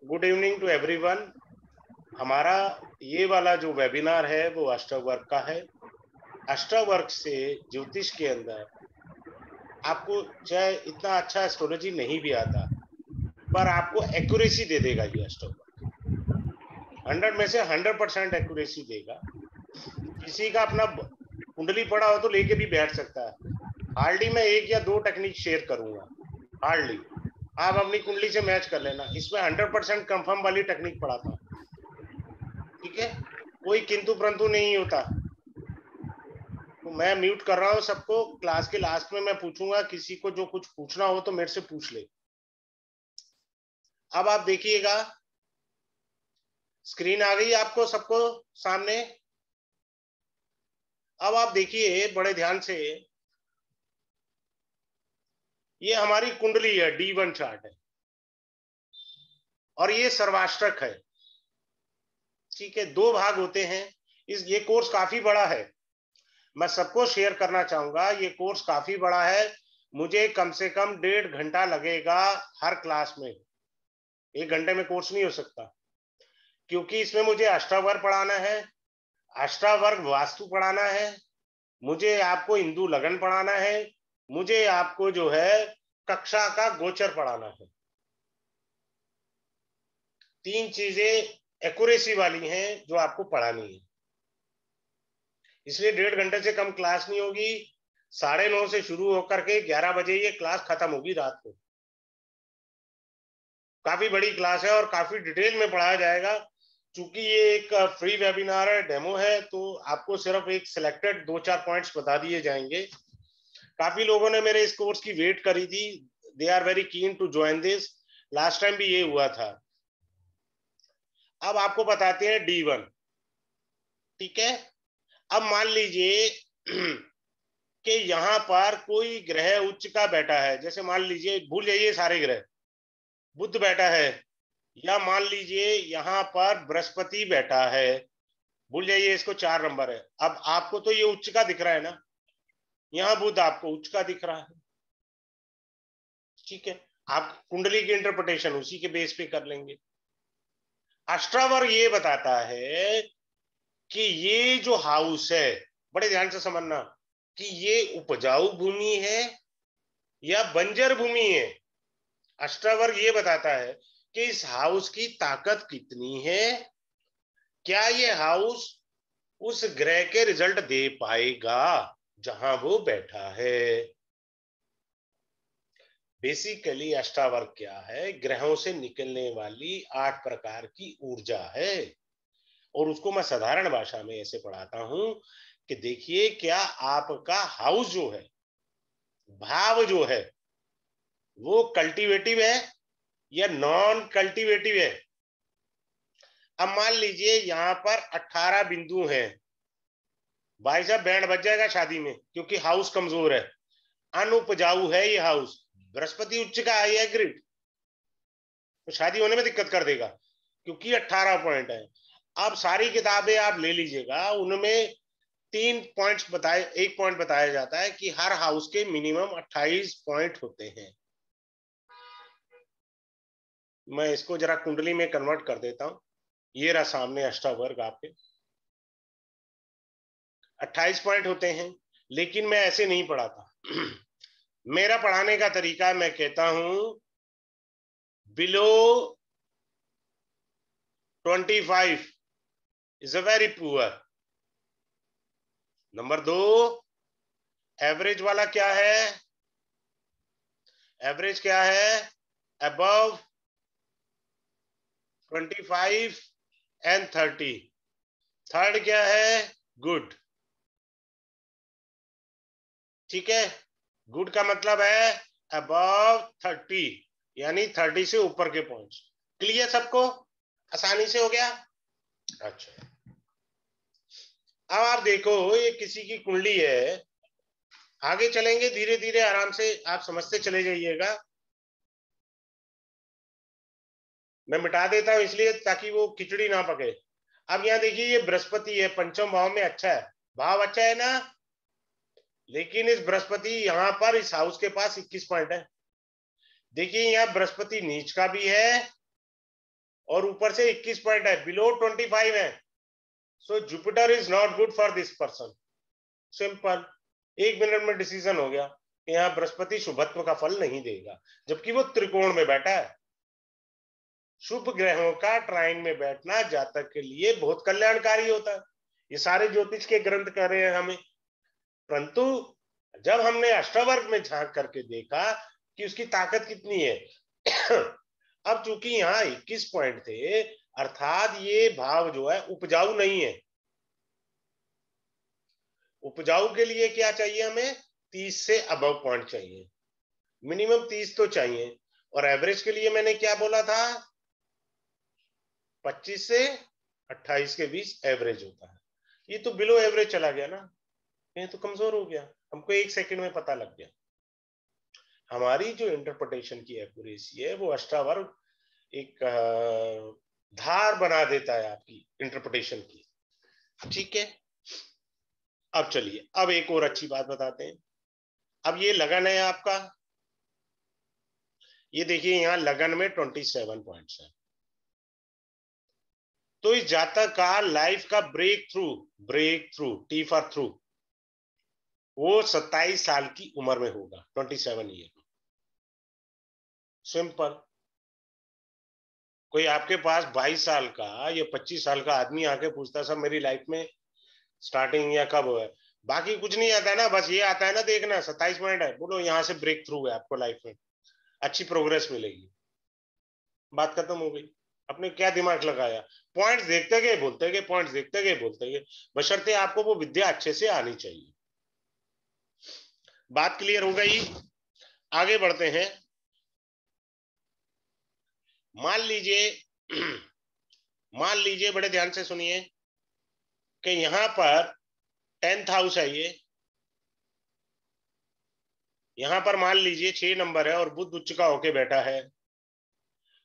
Good evening to everyone. हमारा ये वाला जो वेबिनार है वो अष्टवर्क का है। अष्टवर्क से ज्योतिष के अंदर आपको चाहे इतना अच्छा एस्ट्रोलॉजी नहीं भी आता, पर आपको एक्यूरेसी दे देगा। ये अष्टवर्क 100 में से 100% एक्यूरेसी देगा। किसी का अपना कुंडली पड़ा हो तो लेके भी बैठ सकता है। हार्डली मैं 1 या 2 टेक्निक शेयर करूंगा। हार्डली आप अपनी कुंडली से मैच कर लेना। इसमें 100% कंफर्म वाली टेक्निक पढ़ाता हूँ। ठीक है, कोई किंतु परंतु नहीं होता। तो मैं म्यूट कर रहा हूं सबको। क्लास के लास्ट में मैं पूछूंगा, किसी को जो कुछ पूछना हो तो मेरे से पूछ ले। अब आप देखिएगा, स्क्रीन आ गई आपको सबको सामने। अब आप देखिए बड़े ध्यान से, ये हमारी कुंडली है, D1 चार्ट है और ये सर्वाष्टक है। ठीक है, 2 भाग होते हैं। ये कोर्स काफी बड़ा है, मैं सबको शेयर करना चाहूंगा। ये कोर्स काफी बड़ा है, मुझे कम से कम 1.5 घंटा लगेगा हर क्लास में। 1 घंटे में कोर्स नहीं हो सकता, क्योंकि इसमें मुझे अष्टावर्ग पढ़ाना है, अष्टावर्ग वास्तु पढ़ाना है, मुझे आपको हिंदू लगन पढ़ाना है, मुझे आपको जो है कक्षा का गोचर पढ़ाना है। 3 चीजें एक्यूरेसी वाली हैं जो आपको पढ़ानी है। इसलिए 1.5 घंटे से कम क्लास नहीं होगी। 9:30 से शुरू होकर के 11 बजे ये क्लास खत्म होगी रात को। काफी बड़ी क्लास है और काफी डिटेल में पढ़ाया जाएगा। चूंकि ये एक फ्री वेबिनार है, डेमो है, तो आपको सिर्फ एक सिलेक्टेड 2-4 पॉइंट्स बता दिए जाएंगे। काफी लोगों ने मेरे इस कोर्स की वेट करी थी। They are very keen to join this. Last time भी ये हुआ था। अब आपको बताते हैं D1। ठीक है, अब मान लीजिए कि यहाँ पर कोई ग्रह उच्च का बैठा है। जैसे मान लीजिए, भूल जाइए सारे ग्रह, बुध बैठा है, या मान लीजिए यहाँ पर बृहस्पति बैठा है, भूल जाइए, इसको 4 नंबर है। अब आपको तो ये उच्च का दिख रहा है ना, यहाँ बुध आपको उच्च का दिख रहा है। ठीक है, आप कुंडली की इंटरप्रिटेशन उसी के बेस पे कर लेंगे। अष्टावर्ग ये बताता है कि ये जो हाउस है, बड़े ध्यान से समझना, कि ये उपजाऊ भूमि है या बंजर भूमि है। अष्टावर्ग ये बताता है कि इस हाउस की ताकत कितनी है, क्या ये हाउस उस ग्रह के रिजल्ट दे पाएगा जहां वो बैठा है। बेसिकली अष्टावर्ग क्या है? ग्रहों से निकलने वाली 8 प्रकार की ऊर्जा है, और उसको मैं साधारण भाषा में ऐसे पढ़ाता हूं कि देखिए, क्या आपका हाउस जो है, भाव जो है, वो कल्टीवेटिव है या नॉन कल्टीवेटिव है। अब मान लीजिए यहाँ पर 18 बिंदु हैं। भाई साहब, बैंड बज जाएगा शादी में, क्योंकि हाउस कमजोर है, अनुपजाऊ है ये हाउस। बृहस्पति उच्च का है, एग्रीड, तो शादी होने में दिक्कत कर देगा, क्योंकि 18 पॉइंट है। अब सारी किताबें आप ले लीजिएगा, उनमें 3 पॉइंट्स बताए, 1 पॉइंट बताया जाता है कि हर हाउस के मिनिमम 28 पॉइंट होते हैं। मैं इसको जरा कुंडली में कन्वर्ट कर देता हूं। ये रहा सामने अष्टावर्ग आपके, 28 पॉइंट होते हैं। लेकिन मैं ऐसे नहीं पढ़ाता। मेरा पढ़ाने का तरीका, मैं कहता हूं below 25 is a very poor. Number 2, average वाला क्या है? एवरेज क्या है? Above 25 and 30। थर्ड क्या है? गुड। ठीक है, गुड का मतलब है अबव 30, यानी 30 से ऊपर के पॉइंट्स। क्लियर सबको? आसानी से हो गया। अच्छा, अब आप देखो, ये किसी की कुंडली है। आगे चलेंगे धीरे धीरे, आराम से आप समझते चले जाइएगा। मैं मिटा देता हूं इसलिए ताकि वो खिचड़ी ना पके। अब यहाँ देखिए, ये बृहस्पति है, पंचम भाव में अच्छा है, भाव अच्छा है ना। लेकिन इस बृहस्पति यहाँ पर इस हाउस के पास 21 पॉइंट है। देखिए, यहाँ बृहस्पति नीच का भी है और ऊपर से 21 पॉइंट है, बिलो 25 है, so Jupiter is not good for this person. Simple, 1 minute में डिसीजन हो गया। यहाँ बृहस्पति शुभत्व का फल नहीं देगा, जबकि वो त्रिकोण में बैठा है। शुभ ग्रहों का ट्राइन में बैठना जातक के लिए बहुत कल्याणकारी होता है। ये सारे ज्योतिष के ग्रंथ कह रहे हैं हमें, परंतु जब हमने अष्टवर्ग में झांक करके देखा कि उसकी ताकत कितनी है अब चूंकि यहाँ 21 पॉइंट थे, अर्थात ये भाव जो है उपजाऊ नहीं है। उपजाऊ के लिए क्या चाहिए हमें? 30 से अबव पॉइंट चाहिए, मिनिमम 30 तो चाहिए। और एवरेज के लिए मैंने क्या बोला था? 25 से 28 के बीच एवरेज होता है। ये तो बिलो एवरेज चला गया ना, ये तो कमजोर हो गया, हमको 1 सेकंड में पता लग गया। हमारी जो इंटरप्रिटेशन की एक्यूरेसी है वो अष्टावर्ग एक धार बना देता है आपकी इंटरप्रिटेशन की। ठीक है, अब चलिए, अब एक और अच्छी बात बताते हैं। अब ये लगन है आपका, ये देखिए यहाँ लगन में 27 पॉइंट्स है। तो इस जातक का लाइफ का breakthrough T for through वो 27 साल की उम्र में होगा, 27 ईयर। सिंपल, कोई आपके पास 22 साल का या 25 साल का आदमी आके पूछता सर मेरी लाइफ में स्टार्टिंग या कब है, बाकी कुछ नहीं आता है ना, बस ये आता है ना देखना 27 पॉइंट है, बोलो यहाँ से ब्रेक थ्रू है आपको, लाइफ में अच्छी प्रोग्रेस मिलेगी, बात खत्म हो गई। आपने क्या दिमाग लगाया? पॉइंट्स देखते गए बोलते गए, पॉइंट्स देखते गए बोलते गए, बशर्ते आपको वो विद्या अच्छे से आनी चाहिए। बात क्लियर हो गई? आगे बढ़ते हैं। मान लीजिए मान लीजिए, बड़े ध्यान से सुनिए कि यहां पर 10th हाउस है, ये यहां पर मान लीजिए 6 नंबर है और बुध उच्च का होके बैठा है,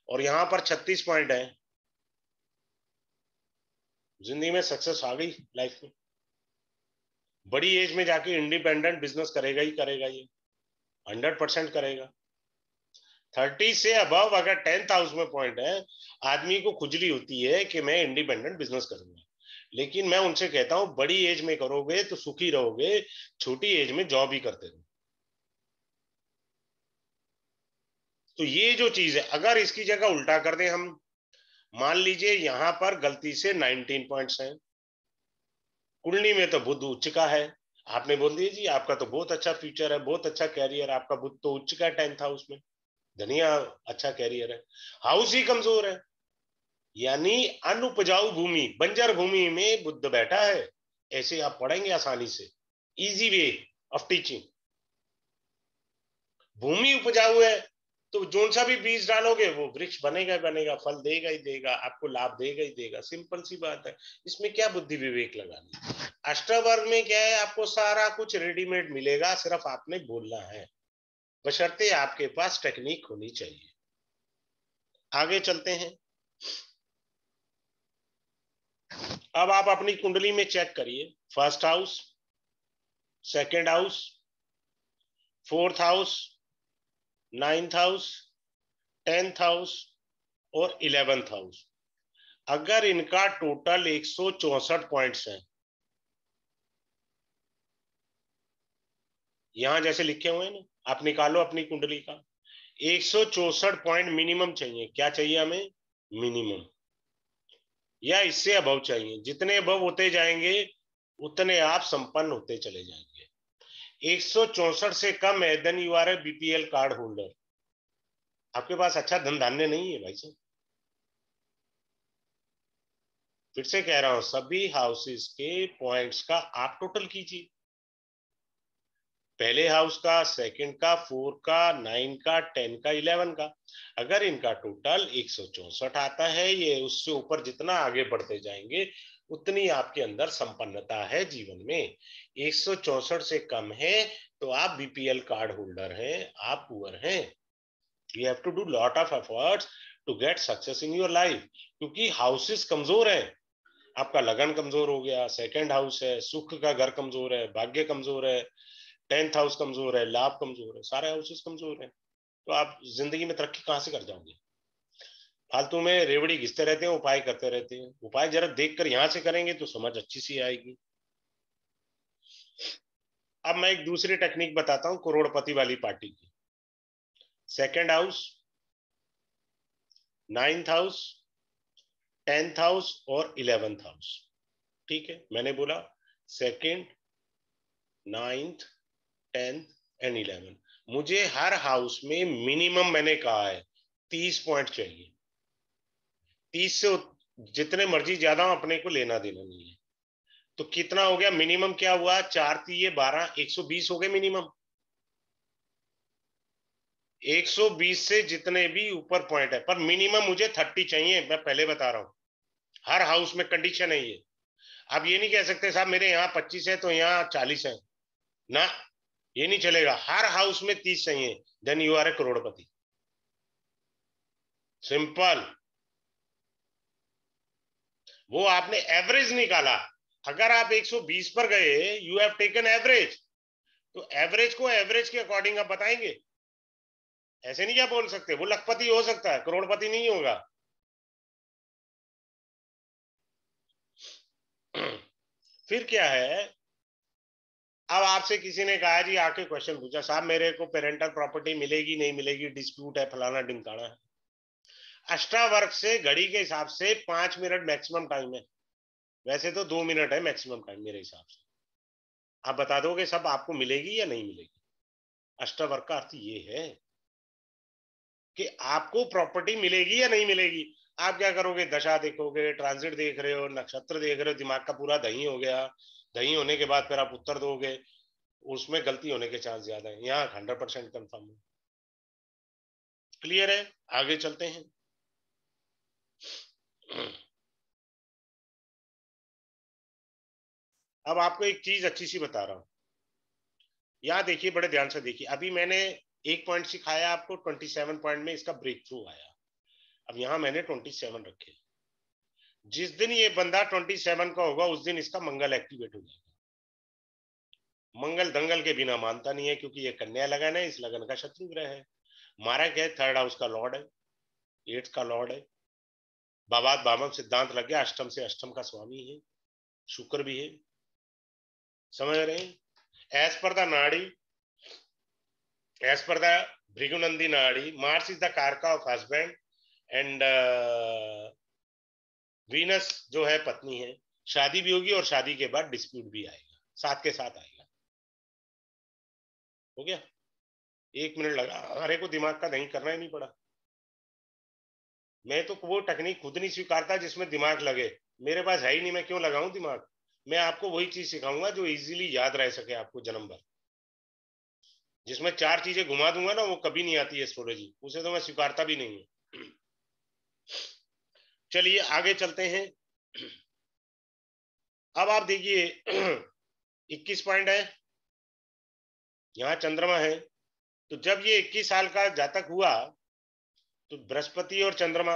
और यहां पर 36 पॉइंट है। जिंदगी में सक्सेस आ गई, लाइफ में बड़ी एज में जाके इंडिपेंडेंट बिजनेस करेगा ही करेगा, ये 100% करेगा। 30 से अबव अगर 10th हाउस में पॉइंट है, आदमी को खुजली होती है कि मैं इंडिपेंडेंट बिजनेस करूंगा, लेकिन मैं उनसे कहता हूं बड़ी एज में करोगे तो सुखी रहोगे, छोटी एज में जॉब ही करते रहो। तो ये जो चीज है, अगर इसकी जगह उल्टा कर दें हम, मान लीजिए यहां पर गलती से 19 पॉइंट्स हैं, कुंडली में तो बुध उच्च का है, आपने बोल दिया जी आपका तो बहुत अच्छा फ्यूचर है, बहुत अच्छा कैरियर, आपका बुध तो उच्च का है 10th हाउस में, धनिया अच्छा कैरियर है, हाउस ही कमजोर है, यानी अनुपजाऊ भूमि, बंजर भूमि में बुध बैठा है। ऐसे आप पढ़ेंगे आसानी से, इजी वे ऑफ टीचिंग। भूमि उपजाऊ है तो जोन सा भी बीज डालोगे वो वृक्ष बनेगा बनेगा, फल देगा ही देगा, आपको लाभ देगा ही देगा। सिंपल सी बात है, इसमें क्या बुद्धि विवेक लगानी। अष्टवर्ग में क्या है, आपको सारा कुछ रेडीमेड मिलेगा, सिर्फ आपने बोलना है, बशर्ते आपके पास टेक्निक होनी चाहिए। आगे चलते हैं। अब आप अपनी कुंडली में चेक करिए, first house, second house, 4th house, 9th house, 10th house और 11th हाउस। अगर इनका टोटल 164 पॉइंट्स हैं, यहां जैसे लिखे हुए हैं ना, आप निकालो अपनी कुंडली का, 164 पॉइंट मिनिमम चाहिए। क्या चाहिए हमें? मिनिमम, या इससे अबव चाहिए। जितने अबव होते जाएंगे उतने आप संपन्न होते चले जाएंगे। 164 से कम है then you are a BPL card holder, आपके पास अच्छा धन धान्य नहीं है भाई साहब। फिर से कह रहा हूं, सभी हाउसेस के पॉइंट्स का आप टोटल कीजिए, पहले हाउस का, सेकंड का, 4 का, 9 का, 10 का, 11 का। अगर इनका टोटल 164 आता है, ये उससे ऊपर जितना आगे बढ़ते जाएंगे उतनी आपके अंदर संपन्नता है जीवन में। 164 से कम है तो आप बीपीएल कार्ड होल्डर हैं, आप पुअर हैं। You have to do lot of efforts to get success in your life, क्योंकि हाउसेस कमजोर है। आपका लगन कमजोर हो गया, सेकंड हाउस है, सुख का घर कमजोर है, भाग्य कमजोर है, 10th हाउस कमजोर है, लाभ कमजोर है, सारे हाउसेस कमजोर है, तो आप जिंदगी में तरक्की कहां से कर जाओगे? फालतू में रेवड़ी घिसते रहते हैं, उपाय करते रहते हैं। उपाय जरा देखकर यहां से करेंगे तो समझ अच्छी सी आएगी। अब मैं एक दूसरी टेक्निक बताता हूं करोड़पति वाली पार्टी की। Second house, ninth house, 10th house और 11th हाउस। ठीक है, मैंने बोला second, ninth, 10th and 11th। मुझे हर हाउस में मिनिमम मैंने कहा है 30 पॉइंट चाहिए। 30 से जितने मर्जी ज्यादा अपने को लेना देना नहीं है। तो कितना हो गया मिनिमम? क्या हुआ? 4 3 12, 120 हो गए मिनिमम। 120 से जितने भी ऊपर पॉइंट है, पर मिनिमम मुझे 30 चाहिए, मैं पहले बता रहा हूं। हर हाउस में कंडीशन है ये। आप ये नहीं कह सकते साहब मेरे यहाँ 25 है तो यहाँ 40 है ना, ये नहीं चलेगा। हर हाउस में 30 चाहिए, देन यू आर ए करोड़पति। सिंपल। वो आपने एवरेज निकाला। अगर आप 120 पर गए, यू हैव टेकन एवरेज, तो एवरेज को एवरेज के अकॉर्डिंग आप बताएंगे। ऐसे नहीं क्या बोल सकते? वो लखपति हो सकता है, करोड़पति नहीं होगा। फिर क्या है, अब आपसे किसी ने कहा जी, आके क्वेश्चन पूछा, साहब मेरे को पेरेंटल प्रॉपर्टी मिलेगी नहीं मिलेगी, डिस्प्यूट है, फलाना ढिमकाना है। अष्टावर्क से घड़ी के हिसाब से 5 मिनट मैक्सिमम टाइम है। वैसे तो 2 मिनट है मैक्सिमम टाइम मेरे हिसाब से। आप बता दोगे सब आपको मिलेगी या नहीं मिलेगी। अष्टावर्क का अर्थ ये है कि आपको प्रॉपर्टी मिलेगी या नहीं मिलेगी। आप क्या करोगे? दशा देखोगे, ट्रांजिट देख रहे हो, नक्षत्र देख रहे हो, दिमाग का पूरा दही हो गया। दही होने के बाद फिर आप उत्तर दोगे, उसमें गलती होने के चांस ज्यादा है। यहाँ 100% कंफर्म है। क्लियर है? आगे चलते हैं। अब आपको एक चीज अच्छी सी बता रहा हूं, यहाँ देखिए, बड़े ध्यान से देखिए। अभी मैंने एक पॉइंट सिखाया आपको, 27 पॉइंट में इसका ब्रेक थ्रू आया। अब यहाँ मैंने 27 रखे। जिस दिन ये बंदा 27 का होगा उस दिन इसका मंगल एक्टिवेट हो जाएगा। मंगल दंगल के बिना मानता नहीं है, क्योंकि ये कन्या लगन है, इस लगन का शत्रु ग्रह है। मारक है, थर्ड हाउस का लॉर्ड है, एट्थ का लॉर्ड है। बाबात बामक सिद्धांत लग गया, अष्टम से अष्टम का स्वामी है, शुक्र भी है। समझ रहे हैं? एज पर द नाड़ी, एज पर द भृगुनंदी नाड़ी, मार्स इज द कारका ऑफ हस्बैंड एंड वीनस जो है पत्नी है। शादी भी होगी और शादी के बाद डिस्प्यूट भी आएगा, साथ के साथ आएगा। हो गया? 1 मिनट लगा, अरे को दिमाग का दही करना ही नहीं पड़ा। मैं तो वो टेक्निक खुद नहीं स्वीकारता जिसमें दिमाग लगे। मेरे पास है ही नहीं, मैं क्यों लगाऊं दिमाग। मैं आपको वही चीज सिखाऊंगा जो इजीली याद रह सके आपको जन्म भर। जिसमें 4 चीजें घुमा दूंगा ना, वो कभी नहीं आती एस्ट्रोलॉजी, उसे तो मैं स्वीकारता भी नहीं हूं। चलिए आगे चलते हैं। अब आप देखिए, 21 पॉइंट है, यहाँ चंद्रमा है। तो जब ये 21 साल का जातक हुआ, तो बृहस्पति और चंद्रमा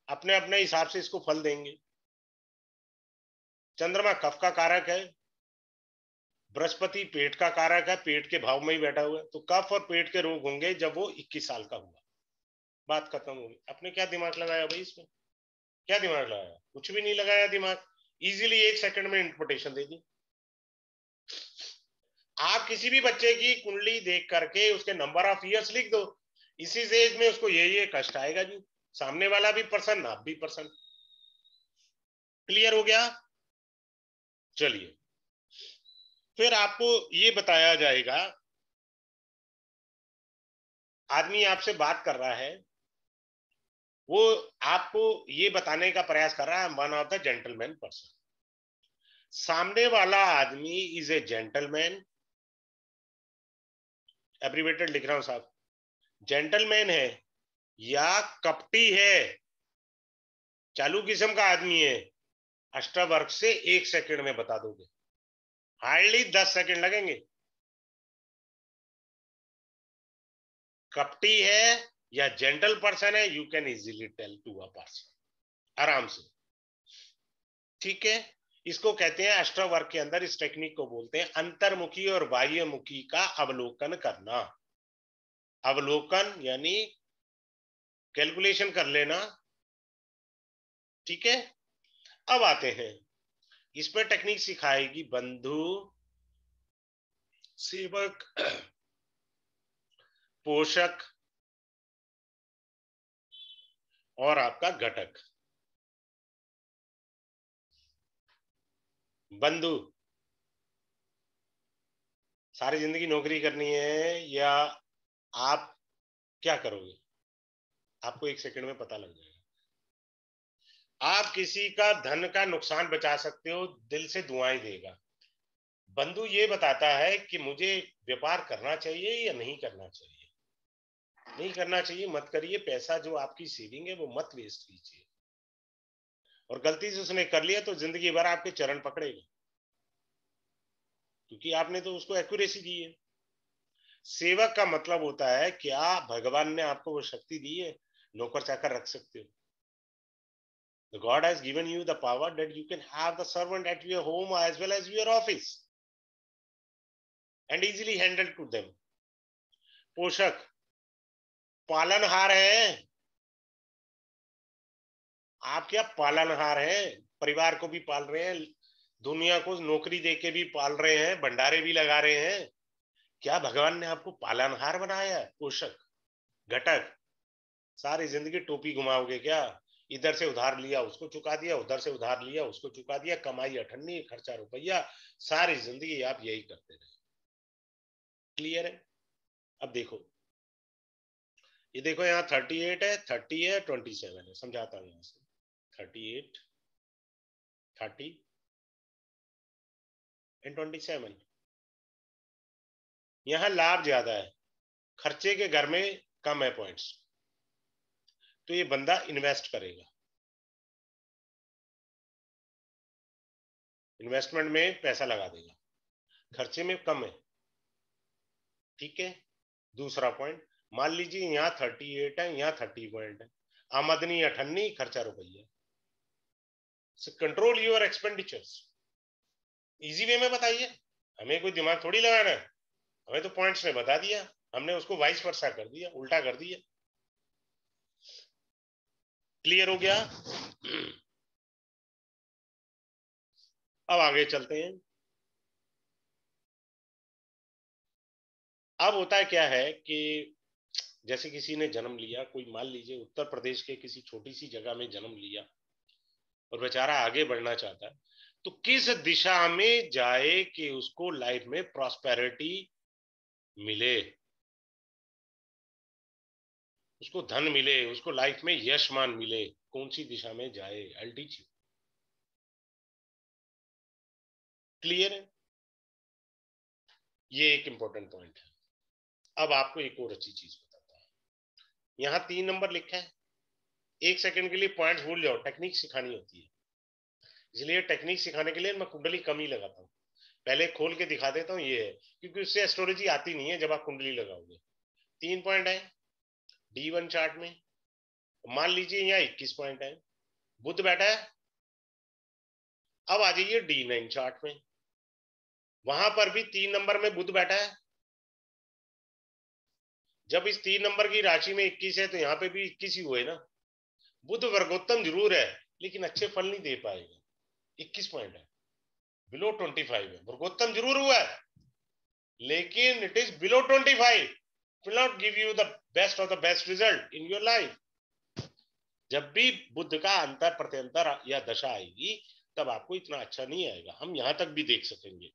अपने अपने हिसाब से इसको फल देंगे। चंद्रमा कफ का कारक है, बृहस्पति पेट का कारक है, पेट के भाव में ही बैठा हुआ है। तो कफ और पेट के रोग होंगे जब वो 21 साल का हुआ। बात खत्म होगी। अपने क्या दिमाग लगाया भाई इसमें? क्या दिमाग लगाया? कुछ भी नहीं लगाया दिमाग। इजीली 1 सेकंड में इंटरप्रिटेशन दे दी। आप किसी भी बच्चे की कुंडली देख करके उसके नंबर ऑफ ईयर्स लिख दो, इसी एज में उसको ये कष्ट आएगा जी। सामने वाला भी पर्सन, आप भी पर्सन। क्लियर हो गया? चलिए, फिर आपको ये बताया जाएगा, आदमी आपसे बात कर रहा है, वो आपको ये बताने का प्रयास कर रहा है, one of the gentleman person. सामने वाला आदमी इज ए जेंटलमैन, एब्रीवेटेड लिख रहा हूं साहब, जेंटलमैन है या कपटी है, चालू किस्म का आदमी है, अष्टवर्क से 1 सेकंड में बता दोगे। हार्डली 10 सेकंड लगेंगे। कपटी है या जेंटल पर्सन है, you can easily tell to a person, आराम से। ठीक है? इसको कहते हैं अष्टवर्क के अंदर, इस टेक्निक को बोलते हैं अंतर्मुखी और बाह्यमुखी का अवलोकन करना। अवलोकन यानी कैलकुलेशन कर लेना, ठीक है, अब आते हैं इस पर टेक्निक सिखाएगी बंधु, सेवक, पोषक और आपका घटक। बंधु, सारी जिंदगी नौकरी करनी है या आप क्या करोगे? आपको एक सेकंड में पता लग जाएगा। आप किसी का धन का नुकसान बचा सकते हो, दिल से दुआएं देगा। बंधु ये बताता है कि मुझे व्यापार करना चाहिए या नहीं करना चाहिए। नहीं करना चाहिए, मत करिए। पैसा जो आपकी सेविंग है वो मत वेस्ट कीजिए। और गलती से उसने कर लिया तो जिंदगी भर आपके चरण पकड़ेगा, क्योंकि आपने तो उसको एक्यूरेसी दी है। सेवक का मतलब होता है क्या भगवान ने आपको वो शक्ति दी है, नौकर चाकर रख सकते हो। The God has given you the power that you can have the servant at your home as well as your office and easily handle to them. पोषक, पालनहार है। आप क्या पालनहार हैं, परिवार को भी पाल रहे हैं, दुनिया को नौकरी देके भी पाल रहे हैं, भंडारे भी लगा रहे हैं। क्या भगवान ने आपको पालनहार बनाया है? पोषक। घटक, सारी जिंदगी टोपी घुमाओगे क्या? इधर से उधार लिया उसको चुका दिया, उधर से उधार लिया उसको चुका दिया, कमाई अठन्नी, खर्चा रुपया, सारी जिंदगी आप यही करते रहे। क्लियर है? अब देखो, ये देखो यहाँ 38 है, 30 है, 27 है। समझाता हूँ यहाँ से। 38, 30 एंड 27। यहाँ लाभ ज्यादा है, खर्चे के घर में कम है पॉइंट्स, तो ये बंदा इन्वेस्ट करेगा। इन्वेस्टमेंट में पैसा लगा देगा, खर्चे में कम है। ठीक है, दूसरा पॉइंट, मान लीजिए यहाँ 38 है, यहाँ 30 पॉइंट है, आमदनी अठन्नी, खर्चा रुपया। Control your expenditures. Easy way में बताइए, हमें कोई दिमाग थोड़ी लगाना है, हमें तो पॉइंट्स ने बता दिया, हमने उसको वाइस वर्सा कर दिया, उल्टा कर दिया। क्लियर हो गया? अब आगे चलते हैं। अब होता है क्या है कि जैसे किसी ने जन्म लिया, कोई मान लीजिए उत्तर प्रदेश के किसी छोटी सी जगह में जन्म लिया और बेचारा आगे बढ़ना चाहता है, तो किस दिशा में जाए कि उसको लाइफ में प्रॉस्पेरिटी मिले, उसको धन मिले, उसको लाइफ में यश मान मिले? कौन सी दिशा में जाए? आई टीच यू। क्लियर है? ये एक इंपॉर्टेंट पॉइंट है। अब आपको एक और अच्छी चीज बताता है। यहाँ 3 नंबर लिखा है। एक सेकंड के लिए पॉइंट भूल जाओ, टेक्निक सिखानी होती है, इसलिए टेक्निक सिखाने के लिए मैं कुंडली कम ही लगाता हूँ। पहले खोल के दिखा देता हूँ, ये है क्योंकि उससे एस्ट्रोलॉजी आती नहीं है जब आप कुंडली लगाओगे। 3 पॉइंट है D1 चार्ट में, मान लीजिए यहाँ 21 पॉइंट है, बुध बैठा है। अब आ जाइए D9 चार्ट में, वहां पर भी 3 नंबर में बुध बैठा है। जब इस 3 नंबर की राशि में 21 है तो यहाँ पे भी 21 ही हुए ना। बुध वर्गोत्तम जरूर है लेकिन अच्छे फल नहीं दे पाएगा। 21 पॉइंट है, बिलो 25 है, वर्गोत्तम जरूर हुआ है लेकिन it is below 25, will not give you the best of the best result in your life. जब भी बुद्ध का अंतर प्रत्यंतर या दशा आएगी तब आपको इतना अच्छा नहीं आएगा, हम यहां तक भी देख सकेंगे।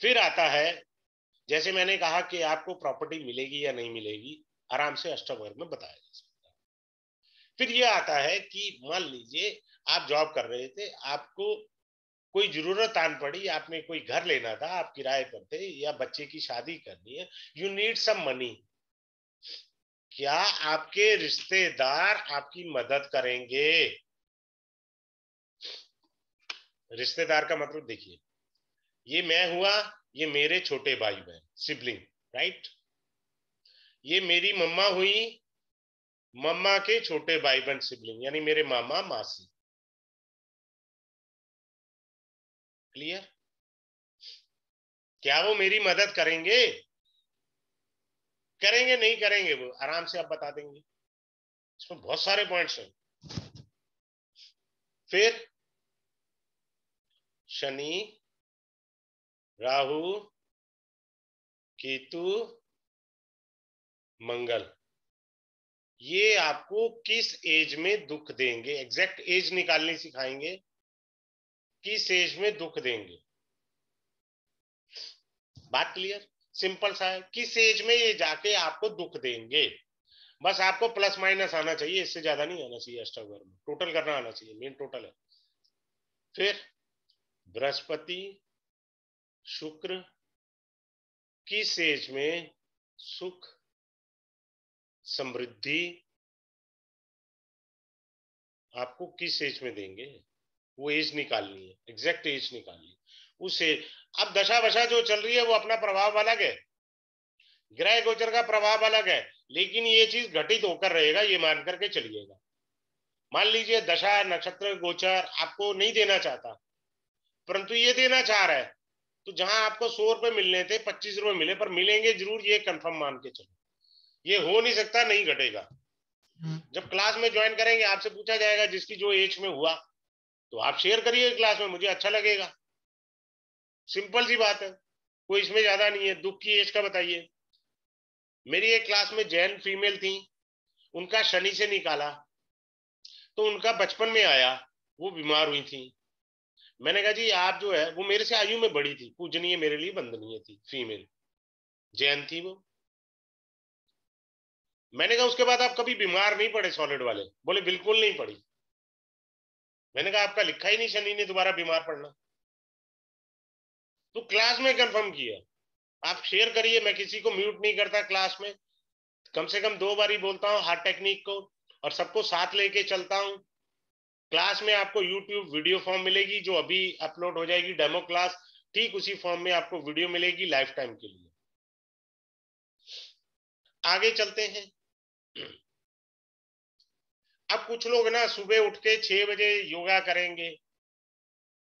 फिर आता है, जैसे मैंने कहा कि आपको प्रॉपर्टी मिलेगी या नहीं मिलेगी, आराम से अष्टवर्ग में बताया जा सकता है। फिर ये आता है कि मान लीजिए आप जॉब कर रहे थे, आपको कोई जरूरत आन पड़ी, आपने कोई घर लेना था, आप किराए पर थे या बच्चे की शादी करनी है, यू नीड सम मनी। क्या आपके रिश्तेदार आपकी मदद करेंगे? रिश्तेदार का मतलब देखिए, ये मैं हुआ, ये मेरे छोटे भाई बहन, सिबलिंग, राइट। ये मेरी मम्मा हुई, मम्मा के छोटे भाई बहन सिबलिंग, यानी मेरे मामा मासी। क्लियर? क्या वो मेरी मदद करेंगे? करेंगे नहीं करेंगे वो आराम से आप बता देंगे। इसमें बहुत सारे पॉइंट्स हैं। फिर शनि, राहु, केतु, मंगल, ये आपको किस एज में दुख देंगे, एग्जैक्ट एज निकालनी सिखाएंगे, किस एज में दुख देंगे। बात क्लियर, सिंपल सा है, किस एज में ये जाके आपको दुख देंगे। बस आपको प्लस माइनस आना चाहिए, इससे ज्यादा नहीं आना चाहिए। अष्टवर्ग में टोटल करना आना चाहिए, मेन टोटल है। फिर बृहस्पति, शुक्र किस एज में सुख, समृद्धि आपको किस एज में देंगे, वो एज निकालनी है, एग्जैक्ट एज निकालनी है उस एज। अब दशा बशा जो चल रही है वो अपना प्रभाव अलग है, ग्रह गोचर का प्रभाव अलग है, लेकिन ये चीज घटित होकर रहेगा, ये मान करके चलिएगा। मान लीजिए दशा नक्षत्र गोचर आपको नहीं देना चाहता, परंतु ये देना चाह रहा है, तो जहां आपको 100 रुपए मिलने थे 25 रुपए मिले, पर मिलेंगे जरूर, ये कंफर्म मान के चलो। ये हो नहीं सकता, नहीं घटेगा। जब क्लास में ज्वाइन करेंगे आपसे पूछा जाएगा जिसकी जो एज में हुआ, तो आप शेयर करिए क्लास में, मुझे अच्छा लगेगा। सिंपल सी बात है, कोई इसमें ज्यादा नहीं है। दुख की एज का बताइए। मेरी एक क्लास में जैन फीमेल थी, उनका शनि से निकाला, तो उनका बचपन में आया, वो बीमार हुई थी। मैंने कहा जी आप जो है, वो मेरे से आयु में बड़ी थी, पूजनीय मेरे लिए वंदनीय थी, फीमेल जैन थी वो। मैंने कहा उसके बाद आप कभी बीमार नहीं पड़े सॉलिड वाले? बोले बिल्कुल नहीं पड़ी। मैंने कहा आपका लिखा ही नहीं शनि ने दोबारा बीमार पड़ना। तो क्लास में कंफर्म किया। आप शेयर करिए, मैं किसी को म्यूट नहीं करता क्लास में, कम से कम 2 बार ही बोलता हूँ हर टेक्निक को, और सबको साथ लेके चलता हूँ। क्लास में आपको यूट्यूब वीडियो फॉर्म मिलेगी, जो अभी अपलोड हो जाएगी डेमो क्लास, ठीक उसी फॉर्म में आपको वीडियो मिलेगी लाइफ टाइम के लिए। आगे चलते हैं। अब कुछ लोग ना सुबह उठ के 6 बजे योगा करेंगे,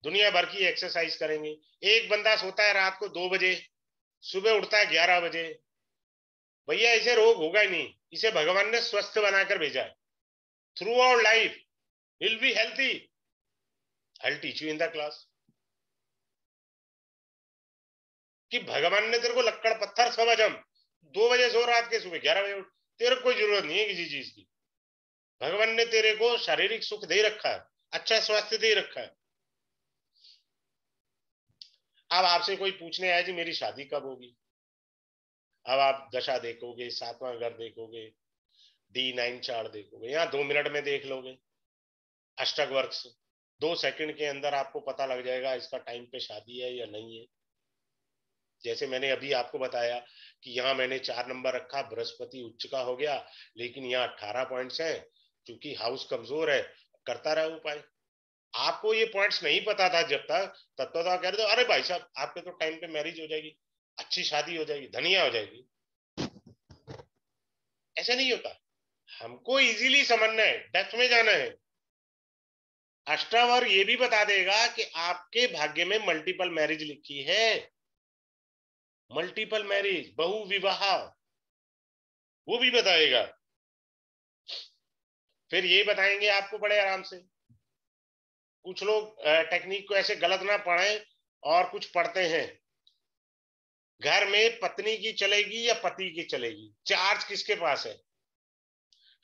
दुनिया भर की एक्सरसाइज करेंगे। एक बंदा सोता है रात को 2 बजे, सुबह उठता है 11 बजे। भैया इसे रोग होगा ही नहीं, इसे भगवान ने स्वस्थ बनाकर भेजा है। Through our life will be healthy. I teach you in the class कि भगवान ने तेरे को लक्कड़ पत्थर सब हजम, 2 बजे सो रात के, सुबह 11 बजे उठ, तेरे को कोई जरूरत नहीं है किसी चीज की। भगवान ने तेरे को शारीरिक सुख दे रखा है, अच्छा स्वास्थ्य दे रखा है। अब आपसे कोई पूछने आया जी मेरी शादी कब होगी, अब आप दशा देखोगे, 7वां घर देखोगे, D9 चार्ट देखोगे, यहाँ 2 मिनट में देख लोगे अष्टक वर्ग से। 2 सेकंड के अंदर आपको पता लग जाएगा इसका टाइम पे शादी है या नहीं है। जैसे मैंने अभी आपको बताया कि यहाँ मैंने 4 नंबर रखा, बृहस्पति उच्च का हो गया, लेकिन यहाँ 18 पॉइंट्स हैं, क्योंकि हाउस कमजोर है। करता रहा उपाय। आपको ये पॉइंट्स नहीं पता था जब तक, तब तो कह रहे थे अरे भाई साहब आपके तो टाइम पे मैरिज हो जाएगी, अच्छी शादी हो जाएगी, धनिया हो जाएगी। ऐसा नहीं होता। हमको इजीली समझना है, डेप्थ में जाना है। अष्टावर्ग ये भी बता देगा कि आपके भाग्य में मल्टीपल मैरिज लिखी है, मल्टीपल मैरिज, बहु विवाह, वो भी बताएगा। फिर ये बताएंगे आपको बड़े आराम से। कुछ लोग टेक्निक को ऐसे गलत ना पढ़ें, और कुछ पढ़ते हैं घर में पत्नी की चलेगी या पति की चलेगी, चार्ज किसके पास है।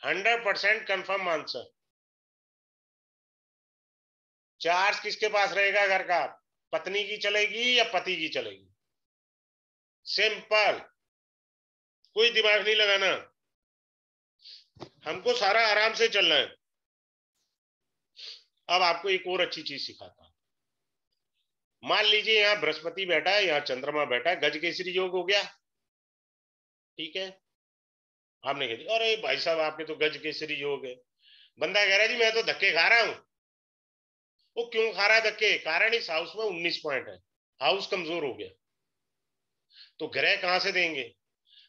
100% कंफर्म आंसर, चार्ज किसके पास रहेगा घर का, पत्नी की चलेगी या पति की चलेगी। सिंपल, कोई दिमाग नहीं लगाना, हमको सारा आराम से चलना है। अब आपको एक और अच्छी चीज सिखाता हूं। मान लीजिए यहाँ बृहस्पति बैठा है, यहाँ चंद्रमा बैठा है, गज केसरी योग हो गया, ठीक है। आपने कह दिया अरे भाई साहब आपके तो गज केसरी योग है। बंदा कह रहा है जी मैं तो धक्के खा रहा हूं। वो क्यों खा रहा है धक्के? कारण इस हाउस में 19 पॉइंट है, हाउस कमजोर हो गया। तो ग्रह कहां से देंगे?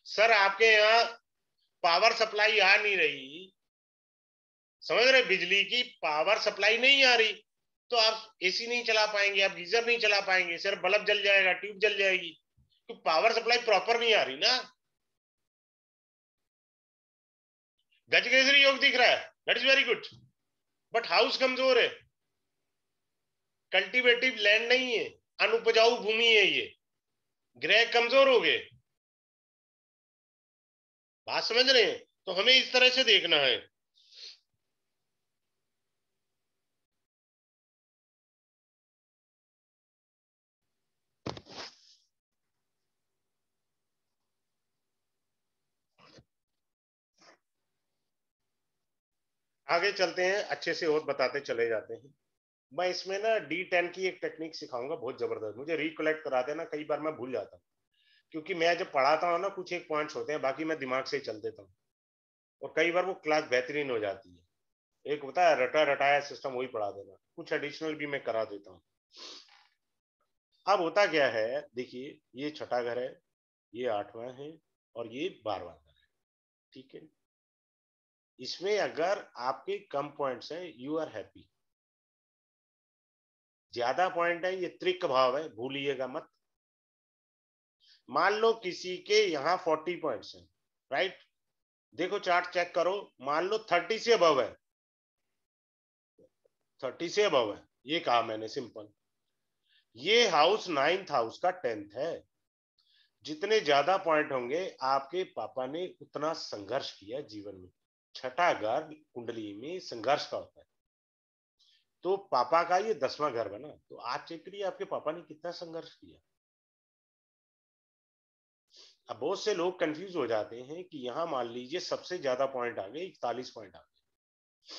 सर आपके यहाँ पावर सप्लाई आ नहीं रही, समझ रहे, बिजली की पावर सप्लाई नहीं आ रही, तो आप एसी नहीं चला पाएंगे, आप गीजर नहीं चला पाएंगे, सिर्फ बल्ब जल जाएगा, ट्यूब जल जाएगी, तो पावर सप्लाई प्रॉपर नहीं आ रही ना। गजकेसरी योग दिख रहा है, that is very good, but house कमजोर है। कल्टीवेटिव लैंड नहीं है, अनुपजाऊ भूमि है ये। ग्रह कमजोर हो गए, बात समझ रहे हैं? तो हमें इस तरह से देखना है। आगे चलते हैं, अच्छे से और बताते चले जाते हैं। मैं इसमें ना D10 की एक टेक्निक सिखाऊंगा, बहुत जबरदस्त। मुझे रिकलेक्ट करा देना, कई बार मैं भूल जाता हूँ, क्योंकि मैं जब पढ़ाता हूँ ना, कुछ एक पॉइंट्स होते हैं, बाकी मैं दिमाग से ही चल देता हूँ, और कई बार वो क्लास बेहतरीन हो जाती है। एक होता है रटा रटाया सिस्टम, वही पढ़ा देना, कुछ एडिशनल भी मैं करा देता हूँ। अब होता क्या है, देखिए, ये छठा घर है, ये आठवां है, और ये 12वां घर है, ठीक है। इसमें अगर आपके कम पॉइंट्स हैं, यू आर हैप्पी। ज्यादा पॉइंट है, ये त्रिक भाव है, भूलिएगा मत। मान लो किसी के यहाँ 40 पॉइंट्स हैं, राइट? देखो चार्ट चेक करो, मान लो 30 से अबव है, 30 से अबव है, ये कहा मैंने सिंपल। ये हाउस 9th हाउस का 10th है। जितने ज्यादा पॉइंट होंगे, आपके पापा ने उतना संघर्ष किया जीवन में। छठा घर कुंडली में संघर्ष का होता है, तो पापा का ये 10वां घर बना, तो आप चेक करिए आपके पापा ने कितना संघर्ष किया। अब बहुत से लोग कंफ्यूज हो जाते हैं कि यहाँ मान लीजिए सबसे ज्यादा पॉइंट आ गए, 41 पॉइंट आ गए,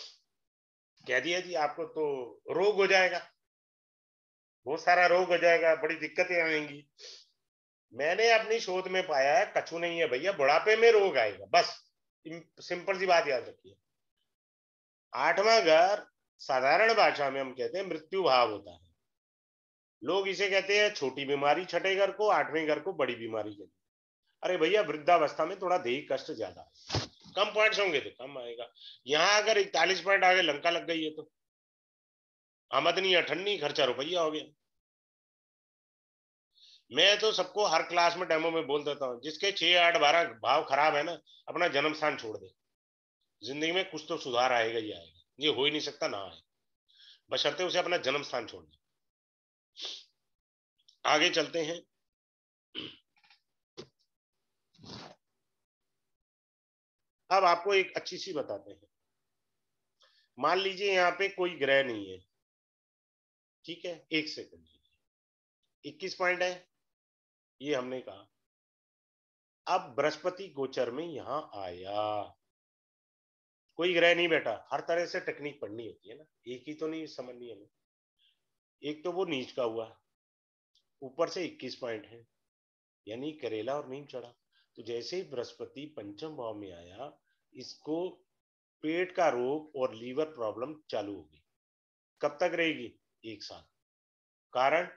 कह दिया जी आपको तो रोग हो जाएगा, बहुत सारा रोग हो जाएगा, बड़ी दिक्कतें आएंगी। मैंने अपनी शोध में पाया है, कछु नहीं है भैया, बुढ़ापे में रोग आएगा, बस। सिंपल सी बात याद रखिए। आठवां घर साधारण भाषा में हम कहते हैं मृत्यु भाव होता है। लोग इसे कहते हैं छोटी बीमारी, छठे घर को, आठवें घर को बड़ी बीमारी कहते हैं। अरे भैया, वृद्धावस्था में थोड़ा देही कष्ट ज्यादा है, कम पॉइंट्स होंगे तो कम आएगा। यहाँ अगर 41 पॉइंट आगे लंका लग गई है, तो आमदनी अठन्नी, खर्चा रुपया हो गया। मैं तो सबको हर क्लास में डेमो में बोल देता हूँ, जिसके 6, 8, 12 भाव खराब है ना, अपना जन्म स्थान छोड़ दे, जिंदगी में कुछ तो सुधार आएगा ही आएगा। ये हो ही नहीं सकता ना आए, बशर्ते उसे अपना जन्म स्थान छोड़ दे। आगे चलते हैं। अब आपको एक अच्छी सी बताते हैं। मान लीजिए यहाँ पे कोई ग्रह नहीं है, ठीक है, एक सेकंड। 21 पॉइंट है, ये हमने कहा। अब बृहस्पति गोचर में यहां आया, कोई ग्रह नहीं बैठा। हर तरह से टेक्निक पढ़नी होती है ना, एक ही तो नहीं समझनी है हमें। एक तो वो नीच का हुआ, ऊपर से 21 पॉइंट है, यानी करेला और नीम चढ़ा। तो जैसे ही बृहस्पति पंचम भाव में आया, इसको पेट का रोग और लीवर प्रॉब्लम चालू होगी। कब तक रहेगी? 1 साल। कारण,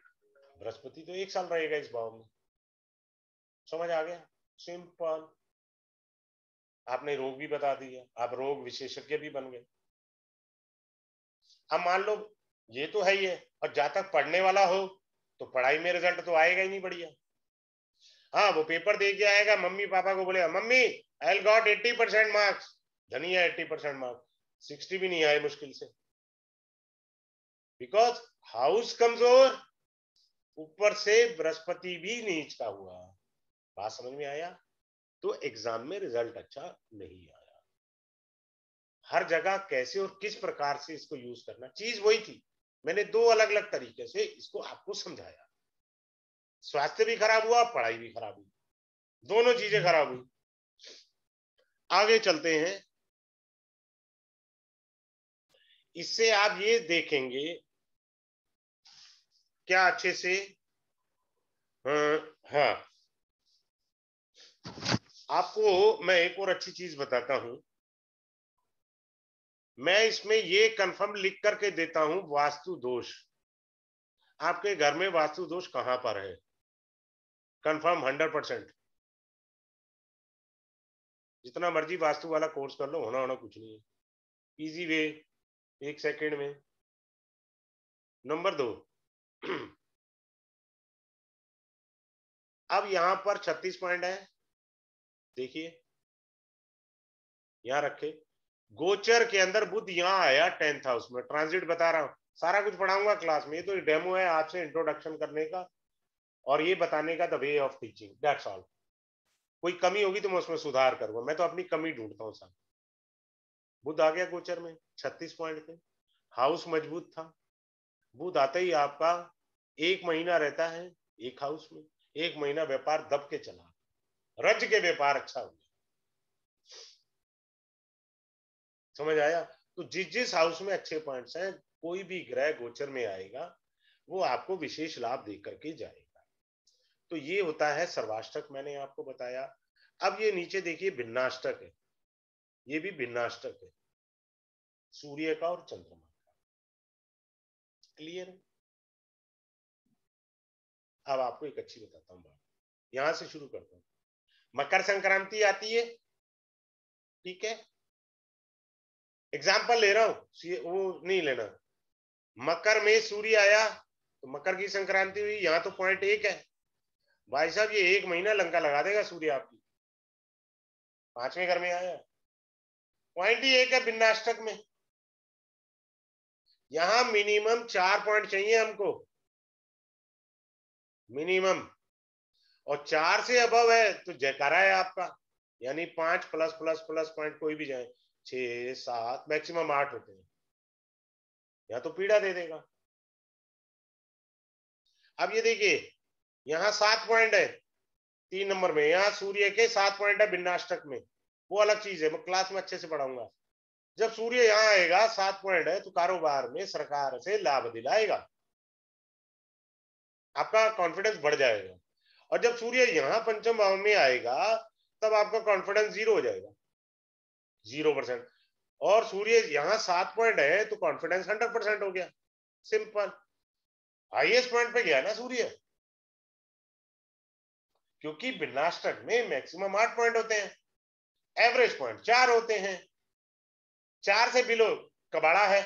बृहस्पति तो 1 साल रहेगा इस भाव में। समझ आ गया? सिंपल। आपने रोग भी बता दिया, आप रोग विशेषज्ञ भी बन गए। अब मान लो ये तो है ही है, और जहां तक पढ़ने वाला हो, तो पढ़ाई में रिजल्ट तो आएगा ही नहीं बढ़िया। हाँ, वो पेपर दे के आएगा, मम्मी पापा को बोलेगा, मम्मी आई गॉट 80% मार्क्स। धनिया 80% मार्क्स, 60 भी नहीं आए मुश्किल से, बिकॉज हाउस कमजोर, ऊपर से बृहस्पति भी नीच का हुआ। बात समझ में आया? तो एग्जाम में रिजल्ट अच्छा नहीं आया। हर जगह कैसे और किस प्रकार से इसको यूज करना, चीज वही थी। मैंने दो अलग अलग तरीके से इसको आपको समझाया। स्वास्थ्य भी खराब हुआ, पढ़ाई भी खराब हुई, दोनों चीजें खराब हुई। आगे चलते हैं। इससे आप ये देखेंगे क्या अच्छे से। हाँ, हाँ, आपको मैं एक और अच्छी चीज बताता हूं। मैं इसमें ये कंफर्म लिख करके देता हूं, वास्तु दोष। आपके घर में वास्तु दोष कहां पर है? कंफर्म 100%। जितना मर्जी वास्तु वाला कोर्स कर लो, होना होना कुछ नहीं है। इजी वे, 1 सेकेंड में। नंबर 2, अब यहां पर 36 पॉइंट है, देखिए यहां रखे। गोचर के अंदर बुध यहां आया 10th हाउस में, ट्रांजिट बता रहा हूं। सारा कुछ पढ़ाऊंगा क्लास में, ये तो डेमो है आपसे इंट्रोडक्शन करने का और ये बताने का the way of teaching, that's all. कोई कमी होगी तो मैं उसमें सुधार करूंगा, मैं तो अपनी कमी ढूंढता हूँ साहब। बुध आ गया गोचर में 36 पॉइंट पे, हाउस मजबूत था, बुध आते ही आपका 1 महीना रहता है एक हाउस में, 1 महीना व्यापार दब के चला, रज के व्यापार अच्छा हो गया। समझ आया? तो जिस जिस हाउस में अच्छे पॉइंट्स हैं, कोई भी ग्रह गोचर में आएगा वो आपको विशेष लाभ दे करके जाएगा। तो ये होता है सर्वाष्टक, मैंने आपको बताया। अब ये नीचे देखिए भिन्नाष्टक है, ये भी भिन्नाष्टक है, सूर्य का और चंद्रमा का। क्लियर है? अब आपको एक अच्छी बताता हूँ बात, यहां से शुरू करता हूँ। मकर संक्रांति आती है, ठीक है, एग्जाम्पल ले रहा हूं, वो नहीं लेना। मकर में सूर्य आया तो मकर की संक्रांति हुई, यहाँ तो पॉइंट 1 है भाई साहब, ये 1 महीना लंका लगा देगा सूर्य आपकी। 5वें घर में आया, पॉइंट ही 1 है भिन्नाष्टक में। यहां मिनिमम 4 पॉइंट चाहिए हमको, मिनिमम, और 4 से अबव है तो जयकारा है आपका, यानी 5 प्लस प्लस प्लस पॉइंट कोई भी जाए, 6 7 मैक्सिमम 8 होते हैं, या तो पीड़ा दे देगा। अब ये देखिए यहाँ 7 पॉइंट है 3 नंबर में, यहाँ सूर्य के 7 पॉइंट है भिन्नाष्टक में, वो अलग चीज है, मैं क्लास में अच्छे से पढ़ाऊंगा। जब सूर्य यहाँ आएगा 7 पॉइंट है तो कारोबार में सरकार से लाभ दिलाएगा, आपका कॉन्फिडेंस बढ़ जाएगा। और जब सूर्य यहाँ पंचम भाव में आएगा तब आपका कॉन्फिडेंस 0 हो जाएगा, 0%। और सूर्य यहाँ 7 पॉइंट है तो कॉन्फिडेंस 100% हो गया, सिंपल। हाईएस्ट पॉइंट पे गया ना सूर्य, क्योंकि भिन्नाष्टक में मैक्सिमम 8 पॉइंट होते हैं, एवरेज पॉइंट 4 होते हैं, 4 से बिलो कबाड़ा है।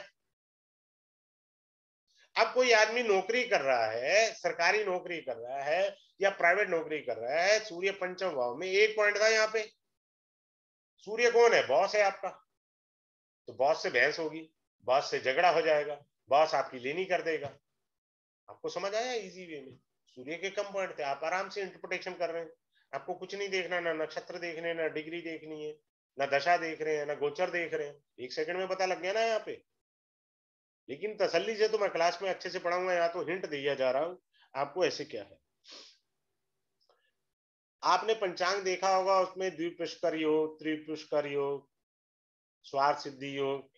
अब कोई आदमी नौकरी कर रहा है, सरकारी नौकरी कर रहा है या प्राइवेट नौकरी कर रहा है, सूर्य पंचम भाव में 1 पॉइंट था यहाँ पे, सूर्य कौन है? बॉस है आपका, तो बॉस से बहस होगी, बॉस से झगड़ा हो जाएगा, बॉस आपकी लेनी कर देगा। आपको समझ आया इजी वे में? सूर्य के कम पॉइंट थे, आप आराम से इंटरप्रिटेशन कर रहे हैं, आपको कुछ नहीं देखना, ना नक्षत्र देखने, ना डिग्री देखनी है, ना दशा देख रहे हैं, ना गोचर देख रहे हैं, 1 सेकंड में पता लग गया ना यहाँ पे। लेकिन तसल्ली से तो मैं क्लास में अच्छे से पढ़ाऊंगा, यहाँ तो हिंट दिया जा रहा हूँ आपको ऐसे क्या है। आपने पंचांग देखा होगा, उसमें द्विपुष्कर योग, त्रिपुष्कर योग, स्वार्थ सिद्धि योग,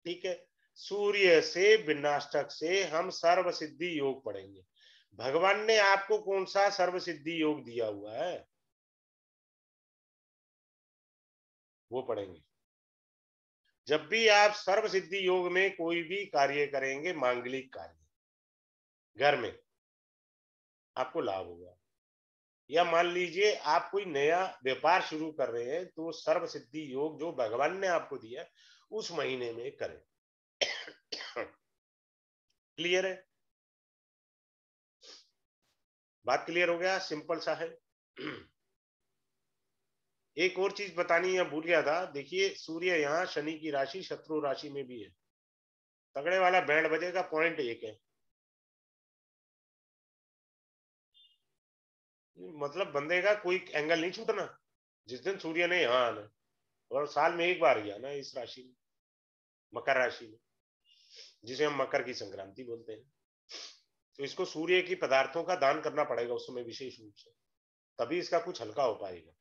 ठीक है। सूर्य से भिन्नाष्टक से हम सर्व सिद्धि योग पढ़ेंगे। भगवान ने आपको कौन सा सर्व सिद्धि योग दिया हुआ है वो पढ़ेंगे। जब भी आप सर्व सिद्धि योग में कोई भी कार्य करेंगे, मांगलिक कार्य घर में, आपको लाभ होगा। या मान लीजिए आप कोई नया व्यापार शुरू कर रहे हैं तो सर्व सिद्धि योग जो भगवान ने आपको दिया उस महीने में करें। क्लियर है? बात क्लियर हो गया? सिंपल सा है। एक और चीज बतानी है, भूल गया था, देखिए सूर्य यहाँ शनि की राशि शत्रु राशि में भी है, तगड़े वाला बैंड बजेगा, पॉइंट 1 है, मतलब बंदे का कोई एंगल नहीं छूटना जिस दिन सूर्य ने यहाँ आना। और साल में एक बार ही आना इस राशि में, मकर राशि में, जिसे हम मकर की संक्रांति बोलते हैं। तो इसको सूर्य की पदार्थों का दान करना पड़ेगा उस समय विशेष रूप से, तभी इसका कुछ हल्का हो पाएगा।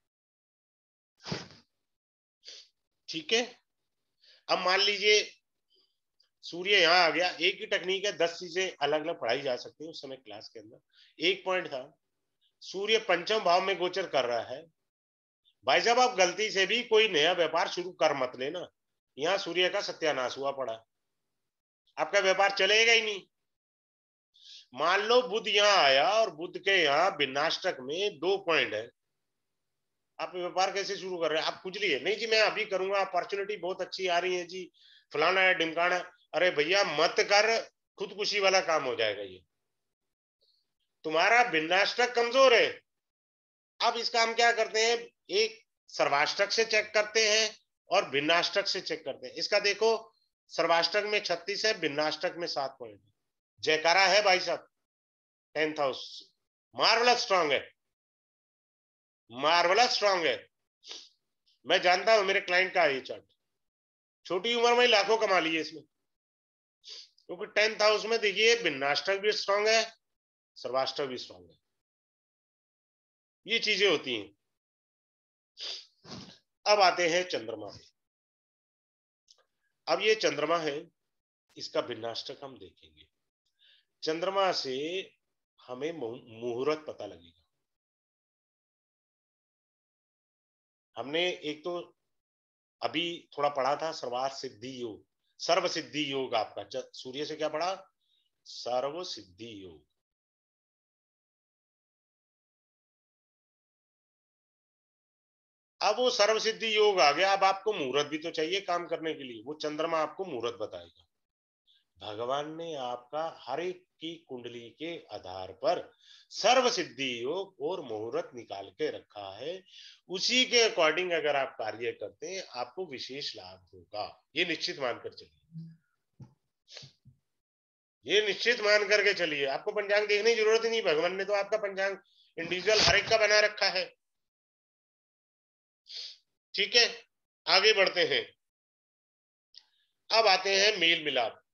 ठीक है। अब मान लीजिए सूर्य यहाँ आ गया, एक ही टेक्निक है, 10 चीजें अलग अलग पढ़ाई जा सकती है उस समय क्लास के अंदर। एक पॉइंट था, सूर्य पंचम भाव में गोचर कर रहा है, भाई साहब आप गलती से भी कोई नया व्यापार शुरू कर मत लेना, यहाँ सूर्य का सत्यानाश हुआ पड़ा, आपका व्यापार चलेगा ही नहीं। मान लो बुध यहाँ आया और बुध के यहाँ भिन्नाष्टक में 2 पॉइंट है, आप व्यापार कैसे शुरू कर रहे हैं? आप खुजली है, नहीं जी मैं अभी करूंगा, अपॉर्चुनिटी बहुत अच्छी आ रही है जी, फलाना है ढिमकाना है। अरे भैया मत कर, खुदकुशी वाला काम हो जाएगा ये, तुम्हारा भिन्नाष्टक कमजोर है। अब इसका हम क्या करते हैं, एक सर्वाष्टक से चेक करते हैं और भिन्नाष्टक से चेक करते हैं। इसका देखो सर्वाष्टक में 36 है, भिन्नाष्टक में 7 पॉइंट है। जयकारा है भाई साहब। 10th हाउस मार्वलस स्ट्रांग है, मार्वलस स्ट्रांग है। मैं जानता हूं मेरे क्लाइंट का ये चार्ट, छोटी उम्र में लाखों कमा लिए इसमें, क्योंकि 10th हाउस में देखिए भिन्नाष्टक भी स्ट्रांग है, सर्वाष्टक भी स्ट्रांग है। ये चीजें होती हैं। अब आते हैं चंद्रमा में। अब ये चंद्रमा है, इसका भिन्नाष्टक हम देखेंगे। चंद्रमा से हमें मुहूर्त पता लगेगा। हमने एक तो अभी थोड़ा पढ़ा था सर्वार्थ सिद्धि योग, सर्व सिद्धि योग। आपका सूर्य से क्या पढ़ा? सर्व सिद्धि योग। अब वो सर्व सिद्धि योग आ गया, अब आपको मुहूर्त भी तो चाहिए काम करने के लिए, वो चंद्रमा आपको मुहूर्त बताएगा। भगवान ने आपका हर एक की कुंडली के आधार पर सर्व सिद्धि योग और मुहूर्त निकाल के रखा है। उसी के अकॉर्डिंग अगर आप कार्य करते हैं आपको विशेष लाभ होगा, ये निश्चित मानकर चलिए। ये निश्चित मान करके चलिए, आपको पंचांग देखने की जरूरत ही नहीं, भगवान ने तो आपका पंचांग इंडिविजुअल हर एक का बना रखा है। ठीक है, आगे बढ़ते हैं। अब आते हैं मेल मिलाप।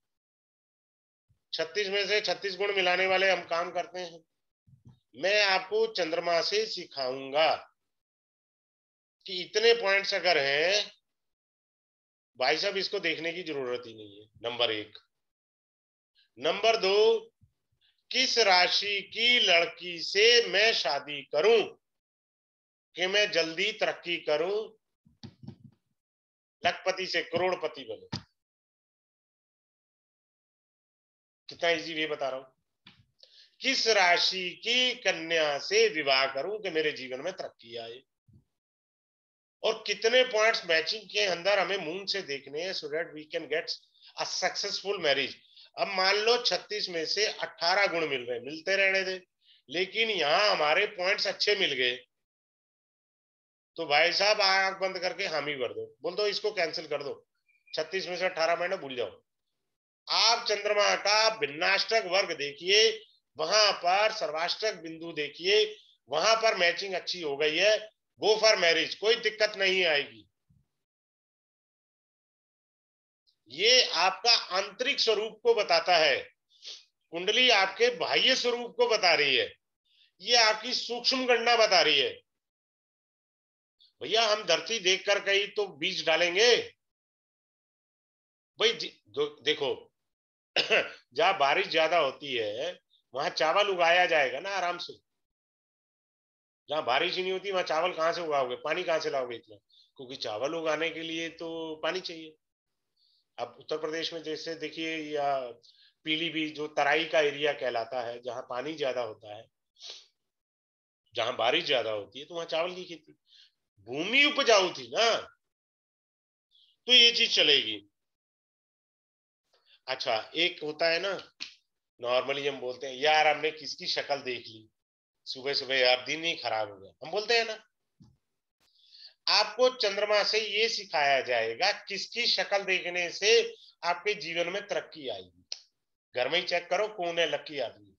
36 में से 36 गुण मिलाने वाले हम काम करते हैं। मैं आपको चंद्रमा से सिखाऊंगा कि इतने पॉइंट्स अगर हैं, भाई साहब इसको देखने की जरूरत ही नहीं है, नंबर 1। नंबर 2, किस राशि की लड़की से मैं शादी करूं कि मैं जल्दी तरक्की करूं, लखपति से करोड़पति बनूं। कितना इजी वे बता रहा हूं। किस राशि की कन्या से विवाह करूं कि मेरे जीवन में तरक्की आए, और कितने पॉइंट्स मैचिंग के अंदर हमें मून से देखने हैं, so that we can get a successful marriage. अब मान लो 36 में से 18 गुण मिल रहे, मिलते रहने दे, लेकिन यहां हमारे पॉइंट्स अच्छे मिल गए, तो भाई साहब आंख बंद करके हामी भर दो, बोल दो इसको कैंसिल कर दो, 36 में से 18 महीने भूल जाओ। आप चंद्रमा का भिन्नाष्टक वर्ग देखिए, वहां पर सर्वाष्टक बिंदु देखिए, वहां पर मैचिंग अच्छी हो गई है, गो फॉर मैरिज, कोई दिक्कत नहीं आएगी। ये आपका आंतरिक स्वरूप को बताता है, कुंडली आपके बाह्य स्वरूप को बता रही है, ये आपकी सूक्ष्म गणना बता रही है। भैया हम धरती देखकर कहीं तो बीज डालेंगे भाई देखो जहां बारिश ज्यादा होती है वहां चावल उगाया जाएगा ना आराम से। जहां बारिश ही नहीं होती वहां चावल कहां से उगाओगे, पानी कहां से लाओगे इतना, क्योंकि चावल उगाने के लिए तो पानी चाहिए। अब उत्तर प्रदेश में जैसे देखिए, या पीलीभीत जो तराई का एरिया कहलाता है, जहां पानी ज्यादा होता है, जहां बारिश ज्यादा होती है, तो वहां चावल की खेती, भूमि उपजाऊ थी ना, तो ये चीज चलेगी। अच्छा, एक होता है ना, नॉर्मली हम बोलते हैं यार हमने किसकी शक्ल देख ली, सुबह सुबह यार दिन ही खराब हो गया, हम बोलते हैं ना। आपको चंद्रमा से ये सिखाया जाएगा किसकी शक्ल देखने से आपके जीवन में तरक्की आएगी। घर में ही चेक करो कौन है लकी आदमी,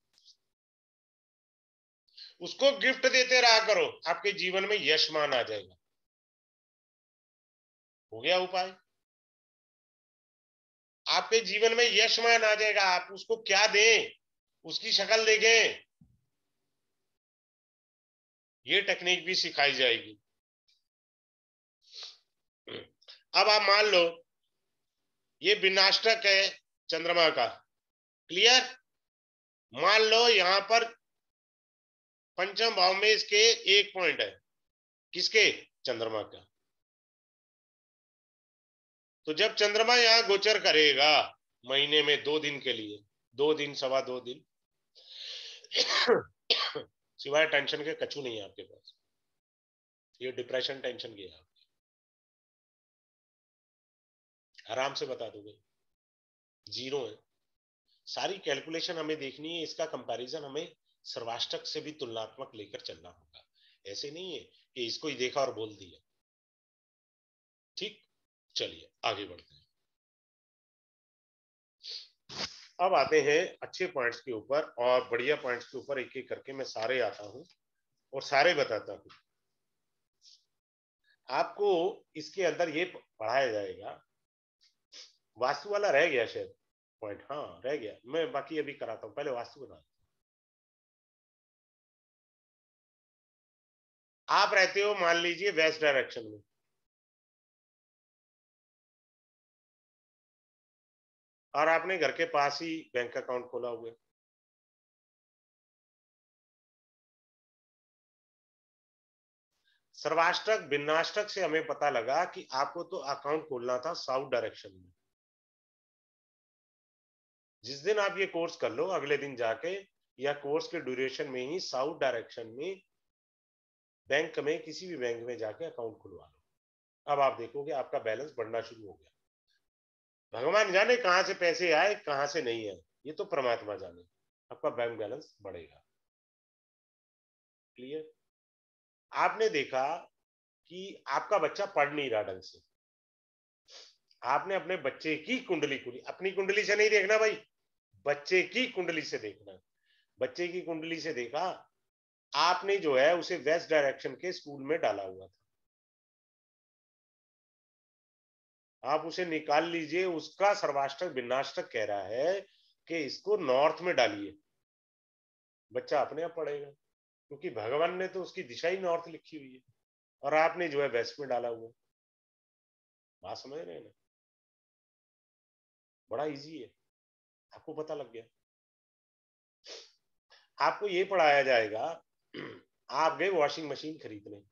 उसको गिफ्ट देते रहा करो, आपके जीवन में यशमान आ जाएगा। हो गया उपाय, आपके जीवन में यशमान आ जाएगा। आप उसको क्या दें, उसकी शक्ल देखें, ये टेक्निक भी सिखाई जाएगी। अब आप मान लो ये विनाष्टक है चंद्रमा का, क्लियर। मान लो यहां पर पंचम भाव में इसके एक पॉइंट है, किसके? चंद्रमा का। तो जब चंद्रमा यहां गोचर करेगा महीने में 2 दिन के लिए, 2 दिन सवा 2 दिन, सिवाय टेंशन के कछु नहीं है आपके पास, ये डिप्रेशन टेंशन की है, आराम से बता दोगे, जीरो है। सारी कैलकुलेशन हमें देखनी है, इसका कंपैरिजन हमें सर्वाष्टक से भी तुलनात्मक लेकर चलना होगा। ऐसे नहीं है कि इसको ही देखा और बोल दिया। ठीक, चलिए आगे बढ़ते हैं। अब आते हैं अच्छे पॉइंट्स के ऊपर, और बढ़िया पॉइंट्स के ऊपर एक एक करके मैं सारे आता हूं और सारे बताता हूं आपको। इसके अंदर ये पढ़ाया जाएगा, वास्तु वाला रह गया शायद पॉइंट, हाँ रह गया, मैं बाकी अभी कराता हूं, पहले वास्तु बता। आप रहते हो मान लीजिए वेस्ट डायरेक्शन में, और आपने घर के पास ही बैंक अकाउंट खोला हुआ है। सर्वाष्टक भिन्नाष्टक से हमें पता लगा कि आपको तो अकाउंट खोलना था साउथ डायरेक्शन में। जिस दिन आप ये कोर्स कर लो, अगले दिन जाके या कोर्स के ड्यूरेशन में ही साउथ डायरेक्शन में बैंक में, किसी भी बैंक में जाके अकाउंट खुलवा लो। अब आप देखोगे आपका बैलेंस बढ़ना शुरू हो गया। भगवान जाने कहां से पैसे आए कहां से नहीं आए, ये तो परमात्मा जाने, आपका बैंक बैलेंस बढ़ेगा। क्लियर? आपने देखा कि आपका बच्चा पढ़ नहीं रहा ढंग से, आपने अपने बच्चे की कुंडली खुली, अपनी कुंडली से नहीं देखना भाई, बच्चे की कुंडली से देखना। बच्चे की कुंडली से देखा, आपने जो है उसे वेस्ट डायरेक्शन के स्कूल में डाला हुआ था, आप उसे निकाल लीजिए, उसका सर्वाष्टक भिन्नाष्टक कह रहा है कि इसको नॉर्थ में डालिए, बच्चा अपने आप पढ़ेगा, क्योंकि भगवान ने तो उसकी दिशा ही नॉर्थ लिखी हुई है, और आपने जो है वेस्ट में डाला हुआ। बात समझ रहे हैं ना? बड़ा इजी है, आपको पता लग गया। आपको ये पढ़ाया जाएगा, आप गए वॉशिंग मशीन खरीदने,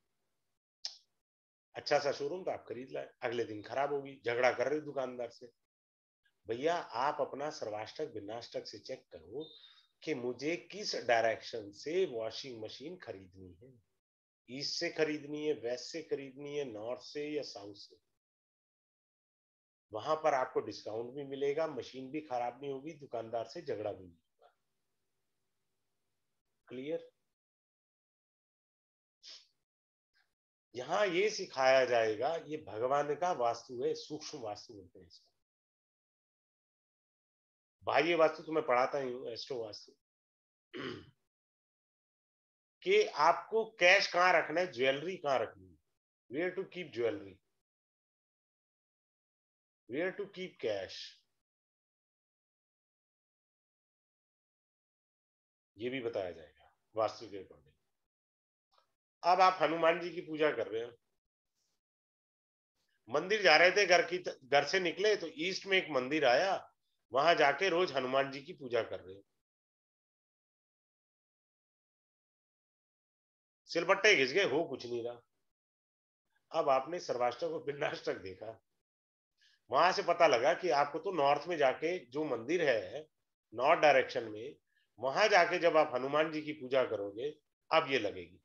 अच्छा सा शोरूम तो आप खरीद लाए, अगले दिन खराब होगी, झगड़ा कर रहे दुकानदार से। भैया आप अपना सर्वाष्टक विनाष्टक से चेक करो कि मुझे किस डायरेक्शन से वॉशिंग मशीन खरीदनी है, ईस्ट से खरीदनी है, वेस्ट से खरीदनी है, नॉर्थ से या साउथ से। वहां पर आपको डिस्काउंट भी मिलेगा, मशीन भी खराब नहीं होगी, दुकानदार से झगड़ा भी नहीं होगा। क्लियर? यहाँ ये सिखाया जाएगा, ये भगवान का वास्तु है, सूक्ष्म वास्तु बोलते हैं इसको। बाह्य वास्तु तो मैं पढ़ाता ही हूँ, एस्ट्रो वास्तु, कि आपको कैश कहाँ रखना है, ज्वेलरी कहाँ रखनी है, where to keep jewellery, where to keep cash, ये भी बताया जाएगा वास्तु के अकॉर्डिंग। अब आप हनुमान जी की पूजा कर रहे हो, मंदिर जा रहे थे, घर से निकले तो ईस्ट में एक मंदिर आया, वहां जाके रोज हनुमान जी की पूजा कर रहे हो, सिलबट्टे घिस गए, हो कुछ नहीं रहा। अब आपने सर्वाष्टक और भिन्नाष्टक देखा, वहां से पता लगा कि आपको तो नॉर्थ में जाके जो मंदिर है नॉर्थ डायरेक्शन में, वहां जाके जब आप हनुमान जी की पूजा करोगे, अब ये लगेगी।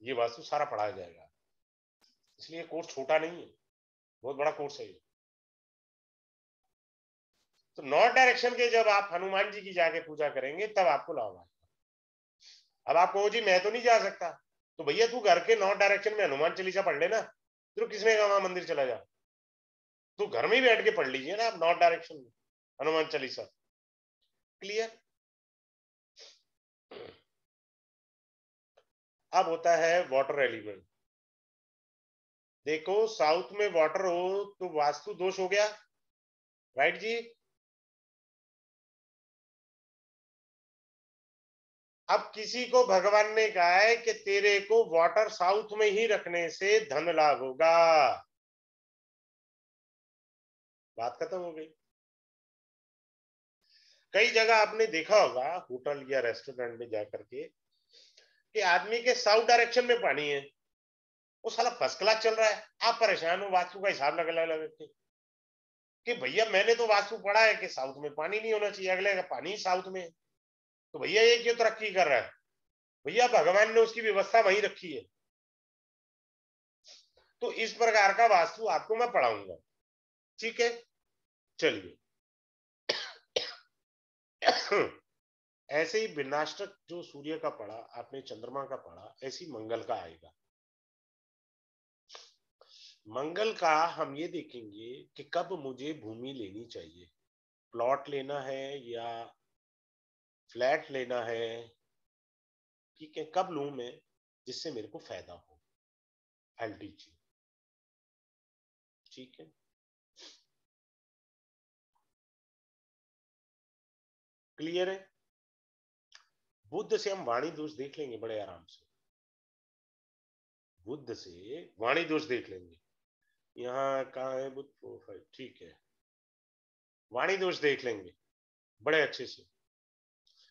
ये वास्तु सारा पढ़ाया जाएगा, इसलिए कोर्स छोटा नहीं है, बहुत बड़ा कोर्स है ये। तो नॉर्थ डायरेक्शन के जब आप हनुमान जी की जाके पूजा करेंगे तब आपको लाभ आएगा। अब आप कहो जी मैं तो नहीं जा सकता, तो भैया तू घर के नॉर्थ डायरेक्शन में हनुमान चालीसा पढ़ लेना, तो किसने कहा वहां मंदिर चला जा, तो घर में ही बैठ के पढ़ लीजिए ना आप नॉर्थ डायरेक्शन में हनुमान चालीसा। क्लियर? अब होता है वाटर एलिमेंट। देखो साउथ में वाटर हो तो वास्तु दोष हो गया, राइट जी? अब किसी को भगवान ने कहा है कि तेरे को वाटर साउथ में ही रखने से धन लाभ होगा, बात खत्म हो गई। कई जगह आपने देखा होगा होटल या रेस्टोरेंट में जाकर के कि आदमी के साउथ डायरेक्शन में पानी है, वो साला फर्स्ट क्लास चल रहा है, आप परेशान हो, वास्तु का हिसाब लगा लगा के कि भैया मैंने तो वास्तु पढ़ा है कि साउथ में पानी नहीं होना चाहिए, अगले का पानी साउथ में है, तो भैया ये क्यों तरक्की कर रहा है? भैया भगवान ने उसकी व्यवस्था वहीं रखी है। तो इस प्रकार का वास्तु आपको मैं पढ़ाऊंगा, ठीक है? चलिए। ऐसे ही विनाष्टक जो सूर्य का पढ़ा आपने, चंद्रमा का पढ़ा, ऐसी मंगल का आएगा। मंगल का हम ये देखेंगे कि कब मुझे भूमि लेनी चाहिए, प्लॉट लेना है या फ्लैट लेना है, ठीक है, कब लूं मैं जिससे मेरे को फायदा हो, एलटीजी, ठीक है। क्लियर है। बुद्ध से हम वाणी दोष देख लेंगे बड़े आराम से, बुद्ध से वाणी दोष देख लेंगे। यहाँ कहाँ है बुद्ध प्रोफाइल, ठीक है, वाणी दोष देख लेंगे बड़े अच्छे से।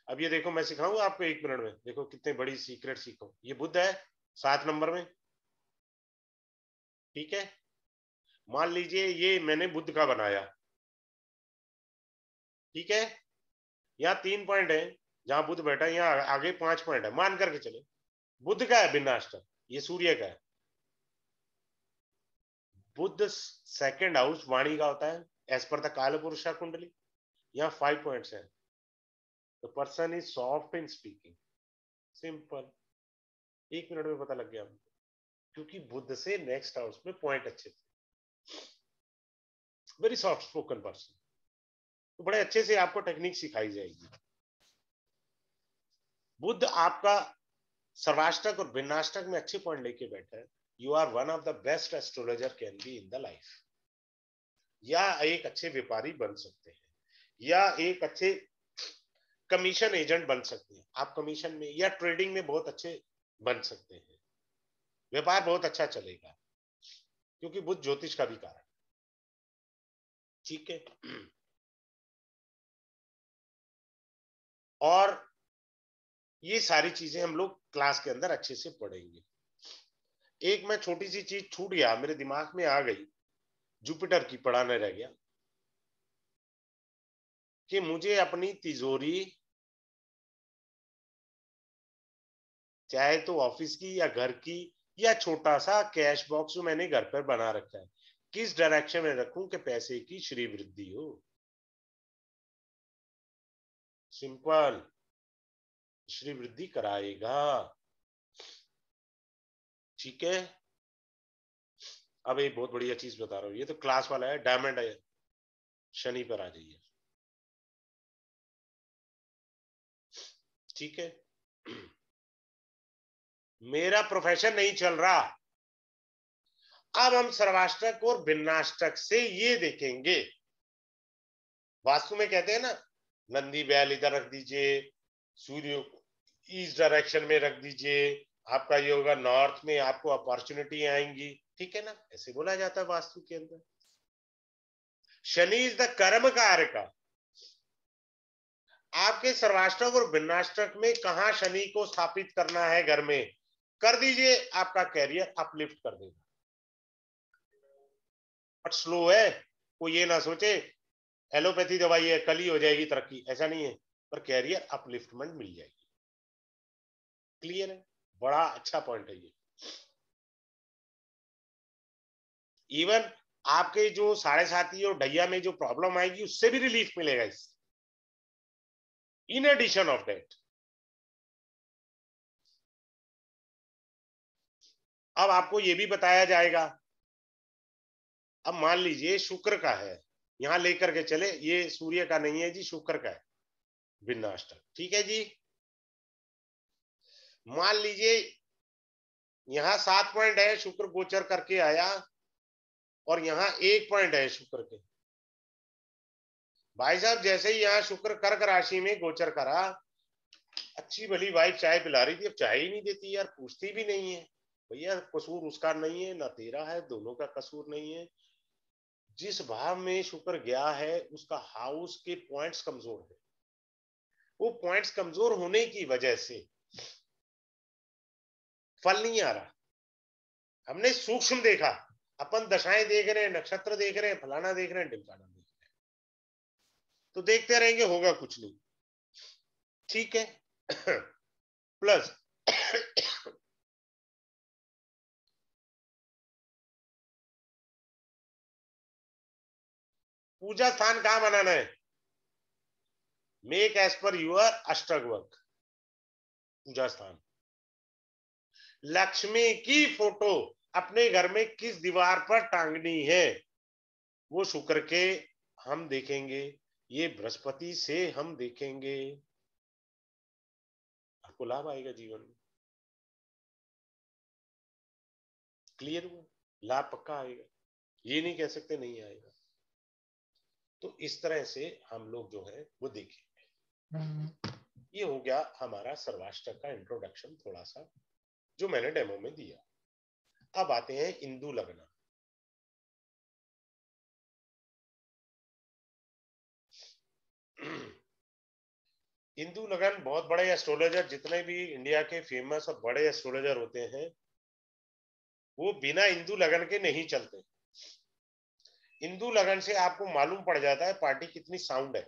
अब ये देखो, मैं सिखाऊंगा आपको 1 मिनट में, देखो कितने बड़ी सीक्रेट सीखो। ये बुद्ध है 7 नंबर में, ठीक है। मान लीजिए ये मैंने बुद्ध का बनाया, ठीक है। यहाँ 3 पॉइंट है, जहां बुद्ध बैठा है यहाँ आगे 5 पॉइंट है, मान करके चले। बुद्ध का है भिन्नाष्टक, ये सूर्य का है। बुद्ध सेकंड हाउस वाणी का होता है एज पर द काल पुरुषा कुंडली। यहाँ 5 पॉइंट्स हैं। The person is soft in speaking, simple, 1 minute में पता लग गया हमको, क्योंकि बुद्ध से नेक्स्ट हाउस में पॉइंट अच्छे थे। वेरी सॉफ्ट स्पोकन पर्सन, तो बड़े अच्छे से आपको टेक्निक सिखाई जाएगी। बुद्ध आपका सर्वाष्टक और भिन्नाष्टक में अच्छे पॉइंट लेके बैठा है। You are one of the best astrologer can be in the life, या एक अच्छे व्यापारी बन सकते हैं, या एक अच्छे कमीशन एजेंट बन सकते हैं। आप कमीशन में या ट्रेडिंग में बहुत अच्छे बन सकते हैं, व्यापार बहुत अच्छा चलेगा, क्योंकि बुद्ध ज्योतिष का भी कारक, ठीक है। और ये सारी चीजें हम लोग क्लास के अंदर अच्छे से पढ़ेंगे। एक मैं छोटी सी चीज छूट गया, मेरे दिमाग में आ गई, जुपिटर की पढ़ाने रह गया, कि मुझे अपनी तिजोरी, चाहे तो ऑफिस की या घर की, या छोटा सा कैश बॉक्स जो मैंने घर पर बना रखा है, किस डायरेक्शन में रखूं कि पैसे की श्री वृद्धि हो। सिंपल, श्री वृद्धि कराएगा, ठीक है। अब एक बहुत बढ़िया चीज बता रहा हूं, ये तो क्लास वाला है, डायमंड है, शनि पर आ जाइए, ठीक है। मेरा प्रोफेशन नहीं चल रहा, अब हम सर्वाष्टक और भिन्नाष्टक से ये देखेंगे। वास्तु में कहते हैं ना, नंदी बैल इधर रख दीजिए, सूर्य ईस्ट डायरेक्शन में रख दीजिए, आपका ये होगा नॉर्थ में, आपको अपॉर्चुनिटी आएंगी, ठीक है ना, ऐसे बोला जाता है वास्तु के अंदर। शनि इज द कर्म कारक। आपके सर्वाष्टक और भिन्नाष्टक में कहा शनि को स्थापित करना है घर में, कर दीजिए, आपका कैरियर अपलिफ्ट कर देगा। बट स्लो है, कोई ये ना सोचे एलोपैथी दवाई है कल ही हो जाएगी तरक्की, ऐसा नहीं है, पर कैरियर अपलिफ्टमेंट मिल जाएगी। क्लियर है, बड़ा अच्छा पॉइंट है ये। इवन आपके जो 7.5 और ढैया में जो प्रॉब्लम आएगी उससे भी रिलीफ मिलेगा इससे, इन एडिशन ऑफ दैट। अब आपको ये भी बताया जाएगा, अब मान लीजिए शुक्र का है, यहां लेकर के चले, ये सूर्य का नहीं है जी, शुक्र का है भिन्नाष्टक, ठीक है जी। मान लीजिए यहां 7 पॉइंट है, शुक्र गोचर करके आया, और यहाँ 1 पॉइंट है शुक्र के। भाई साहब जैसे ही यहाँ शुक्र कर्क राशि में गोचर करा, अच्छी भली वाइफ चाय पिला रही थी, अब चाय ही नहीं देती यार, पूछती भी नहीं है। भैया कसूर उसका नहीं है ना तेरा है, दोनों का कसूर नहीं है। जिस भाव में शुक्र गया है उसका हाउस के पॉइंट्स कमजोर है, वो पॉइंट्स कमजोर होने की वजह से फल नहीं आ रहा। हमने सूक्ष्म देखा, अपन दशाएं देख रहे हैं, नक्षत्र देख रहे हैं, फलाना देख रहे हैं, ढिमकाना देख रहे हैं, तो देखते रहेंगे, होगा कुछ नहीं, ठीक है। प्लस पूजा स्थान कहां बनाना है, मेक एज पर यूर अष्टक वर्क। पूजा स्थान, लक्ष्मी की फोटो अपने घर में किस दीवार पर टांगनी है, वो शुक्र के हम देखेंगे, ये बृहस्पति से हम देखेंगे। आपको लाभ आएगा जीवन में। क्लियर हुआ? लाभ पक्का आएगा, ये नहीं कह सकते नहीं आएगा। तो इस तरह से हम लोग जो है वो देखेंगे। ये हो गया हमारा सर्वाष्टक का इंट्रोडक्शन, थोड़ा सा जो मैंने डेमो में दिया। अब आते हैं इंदु लग्न। इंदु लग्न बहुत बड़े एस्ट्रोलॉजर, जितने भी इंडिया के फेमस और बड़े एस्ट्रोलॉजर होते हैं, वो बिना इंदु लग्न के नहीं चलते। इंदु लग्न से आपको मालूम पड़ जाता है पार्टी कितनी साउंड है,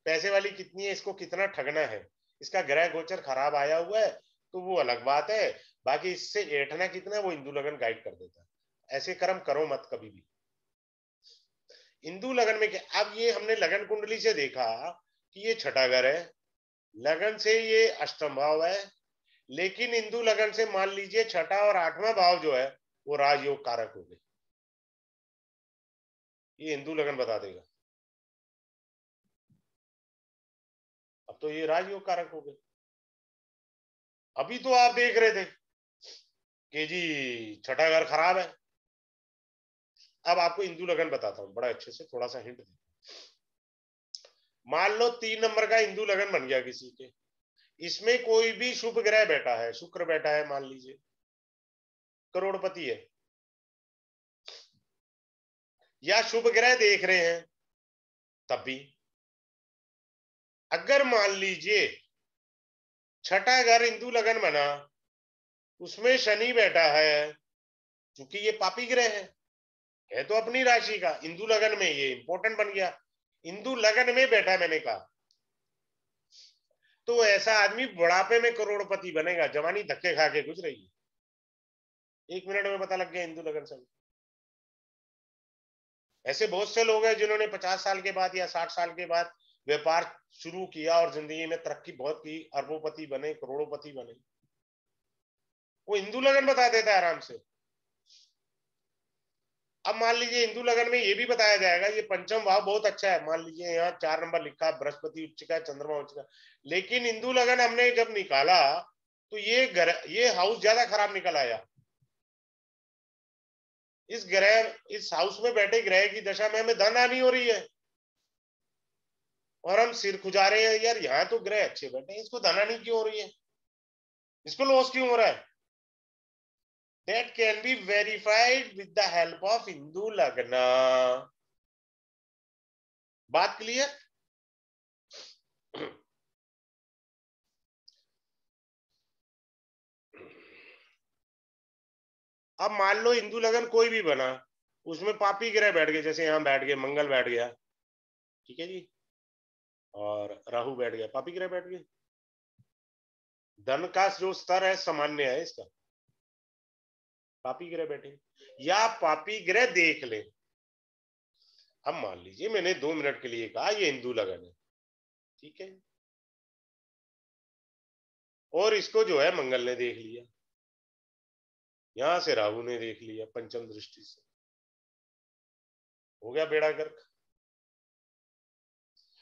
पैसे वाली कितनी है, इसको कितना ठगना है। इसका ग्रह गोचर खराब आया हुआ है तो वो अलग बात है, बाकी इससे ऐठना कितना है वो इंदु लगन गाइड कर देता है। ऐसे कर्म करो मत कभी भी। इंदु लगन में क्या, अब ये हमने लगन कुंडली से देखा कि ये छठा घर है, लगन से ये अष्टम भाव है, लेकिन इंदु लगन से मान लीजिए छठा और आठवां भाव जो है वो राजयोग कारक हो गए। ये इंदु लगन बता देगा। अब तो ये राजयोग कारक हो गए। अभी तो आप देख रहे थे कि जी छठा घर खराब है। अब आपको इंदु लगन बताता हूं बड़ा अच्छे से, थोड़ा सा हिंट दे। मान लो 3 नंबर का इंदु लगन बन गया किसी के, इसमें कोई भी शुभ ग्रह बैठा है, शुक्र बैठा है मान लीजिए, करोड़पति है, या शुभ ग्रह देख रहे हैं तब भी। अगर मान लीजिए छठा घर इंदु लगन बना, उसमें शनि बैठा है, क्योंकि ये पापी ग्रह है तो अपनी राशि का, इंदु लगन में ये इंपॉर्टेंट बन गया। इंदु लगन में बैठा है मैंने कहा, तो ऐसा आदमी बुढ़ापे में करोड़पति बनेगा, जवानी धक्के खा के गुजरेगी। 1 मिनट में पता लग गया इंदु लगन से। ऐसे बहुत से लोग हैं जिन्होंने 50 साल के बाद या 60 साल के बाद व्यापार शुरू किया और जिंदगी में तरक्की बहुत की, अरबोपति बने, करोड़ोपति बने। वो इंदु लगन बता देता है आराम से। अब मान लीजिए इंदु लगन में ये भी बताया जाएगा ये पंचम भाव बहुत अच्छा है, मान लीजिए यहाँ 4 नंबर लिखा है, बृहस्पति उच्च का, चंद्रमा उच्च का, लेकिन इंदु लगन हमने जब निकाला तो ये हाउस ज्यादा खराब निकल आया। इस हाउस में बैठे ग्रह की दशा में हमें धन हानि हो रही है और हम सिर खुजा रहे हैं, यार यहाँ तो ग्रह अच्छे बैठे हैं, इसको धन हानि क्यों हो रही है, इसको लॉस क्यों हो रहा है। That can be verified with the help of Hindu Lagna. बात क्लियर? अब मान लो हिंदू लगन कोई भी बना, उसमें पापी ग्रह बैठ गए, जैसे यहां बैठ गए मंगल बैठ गया, ठीक है जी, और राहु बैठ गया, पापी ग्रह बैठ गए। धन का जो स्तर है सामान्य है इसका, पापी ग्रह बैठे या पापी ग्रह देख ले। अब मान लीजिए मैंने 2 मिनट के लिए कहा ये हिंदू लगन है, ठीक है, और इसको जो है मंगल ने देख लिया, यहां से राहु ने देख लिया पंचम दृष्टि से, हो गया बेड़ा गर्क।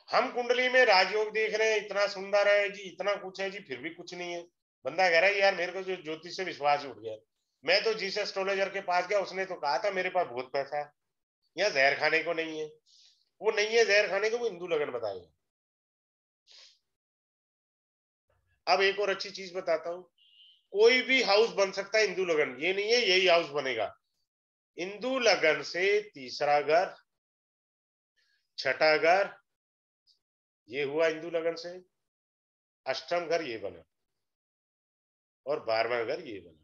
हम कुंडली में राजयोग देख रहे हैं, इतना सुंदर है जी, इतना कुछ है जी, फिर भी कुछ नहीं है। बंदा कह रहा है यार मेरे को जो ज्योतिष से विश्वास उठ गया, मैं तो जिस एस्ट्रोलॉजर के पास गया उसने तो कहा था मेरे पास बहुत पैसा है, यहाँ जहर खाने को नहीं है, वो नहीं है जहर खाने को, वो हिंदू लगन बताएगा। अब एक और अच्छी चीज बताता हूँ, कोई भी हाउस बन सकता है हिंदू लगन, ये नहीं है यही हाउस बनेगा। हिंदू लगन से तीसरा घर, छठा घर, ये हुआ हिंदू लगन से, अष्टम घर ये बना, और 12वां घर ये बना।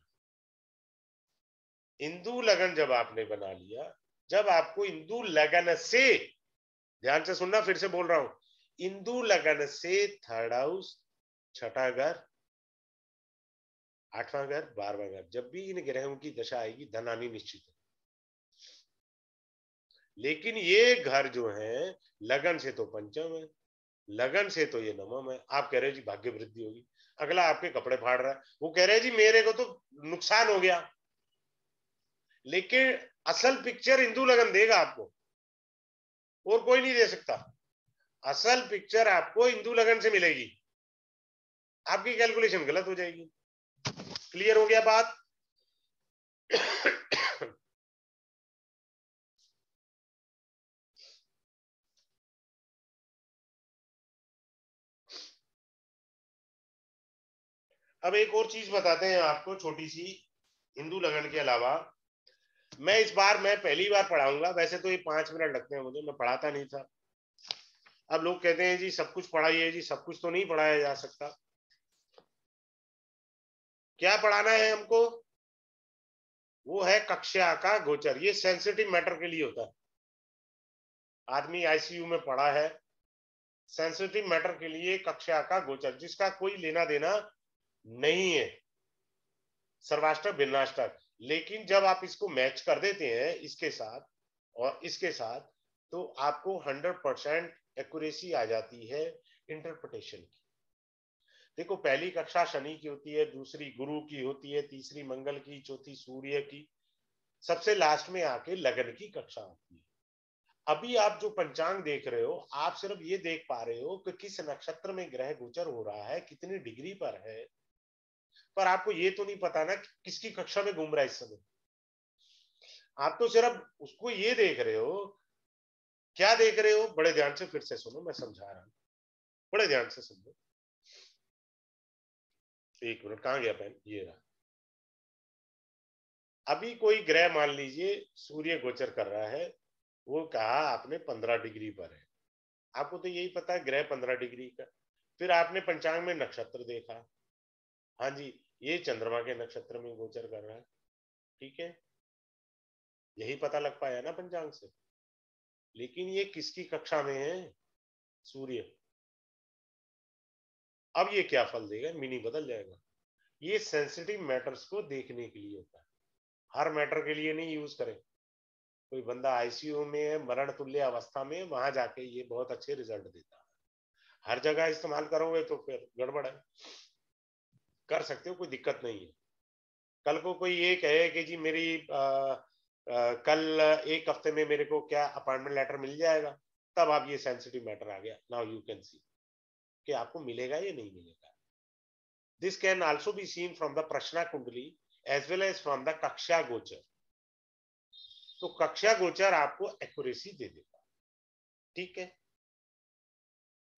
इंदु लगन जब आपने बना लिया, जब आपको इंदु लगन से, ध्यान से सुनना फिर से बोल रहा हूं, इंदु लगन से थर्ड हाउस, छठा घर, 8वां घर, 12वां घर, जब भी इन ग्रहों की दशा आएगी धन हानि निश्चित है। लेकिन ये घर जो है लगन से तो पंचम है, लगन से तो ये नवम है। आप कह रहे हो जी भाग्य वृद्धि होगी, अगला आपके कपड़े फाड़ रहा है, वो कह रहे हैं जी मेरे को तो नुकसान हो गया, लेकिन असल पिक्चर इंदु लगन देगा आपको, और कोई नहीं दे सकता। असल पिक्चर आपको इंदु लगन से मिलेगी, आपकी कैलकुलेशन गलत हो जाएगी। क्लियर हो गया बात? अब एक और चीज बताते हैं आपको छोटी सी, इंदु लगन के अलावा। मैं इस बार मैं पहली बार पढ़ाऊंगा, वैसे तो ये 5 मिनट लगते हैं मुझे, मैं पढ़ाता नहीं था। अब लोग कहते हैं जी सब कुछ पढ़ाइए, जी सब कुछ तो नहीं पढ़ाया जा सकता। क्या पढ़ाना है हमको? वो है कक्षा का गोचर। ये सेंसिटिव मैटर के लिए होता है। आदमी आईसीयू में पड़ा है, सेंसिटिव मैटर के लिए कक्षा का गोचर, जिसका कोई लेना देना नहीं है, सर्वाष्टक भिन्नाष्टक। लेकिन जब आप इसको मैच कर देते हैं इसके साथ और इसके साथ, तो आपको 100% एक्यूरेसी आ जाती है इंटरप्रिटेशन की। देखो, पहली कक्षा शनि की होती है, दूसरी गुरु की होती है, तीसरी मंगल की, चौथी सूर्य की, सबसे लास्ट में आके लगन की कक्षा होती है। अभी आप जो पंचांग देख रहे हो, आप सिर्फ ये देख पा रहे हो कि किस नक्षत्र में ग्रह गोचर हो रहा है, कितनी डिग्री पर है, पर आपको ये तो नहीं पता ना कि किसकी कक्षा में घूम रहा है इस समय। आप तो सिर्फ उसको ये देख रहे हो। क्या देख रहे हो? बड़े ध्यान से फिर से सुनो, मैं समझा रहा हूं, बड़े ध्यान से सुनो। एक मिनट, कहां गया पेन? ये रहा। अभी कोई ग्रह मान लीजिए सूर्य गोचर कर रहा है, वो कहा आपने 15 डिग्री पर है, आपको तो यही पता है ग्रह 15 डिग्री का। फिर आपने पंचांग में नक्षत्र देखा, हाँ जी, ये चंद्रमा के नक्षत्र में गोचर कर रहा है, ठीक है, यही पता लग पाया ना पंचांग से। लेकिन ये किसकी कक्षा में है? सूर्य। अब ये क्या फल देगा? मीनिंग बदल जाएगा। ये सेंसिटिव मैटर्स को देखने के लिए होता है, हर मैटर के लिए नहीं यूज करें। कोई बंदा आईसीयू में है, मरण तुल्य अवस्था में, वहां जाके ये बहुत अच्छे रिजल्ट देता है। हर जगह इस्तेमाल करोगे तो फिर गड़बड़ है। कर सकते हो, कोई दिक्कत नहीं है। कल को कोई ये कहे कि जी मेरी कल एक हफ्ते में मेरे को क्या अपॉइंटमेंट लेटर मिल जाएगा, तब आप ये सेंसिटिव मैटर आ गया, नाउ यू कैन सी कि आपको मिलेगा या नहीं मिलेगा। This can also be seen from the prashna kundli as well as from the kaksha gochar. तो कक्षा गोचर आपको एक्यूरेसी दे देगा, ठीक है।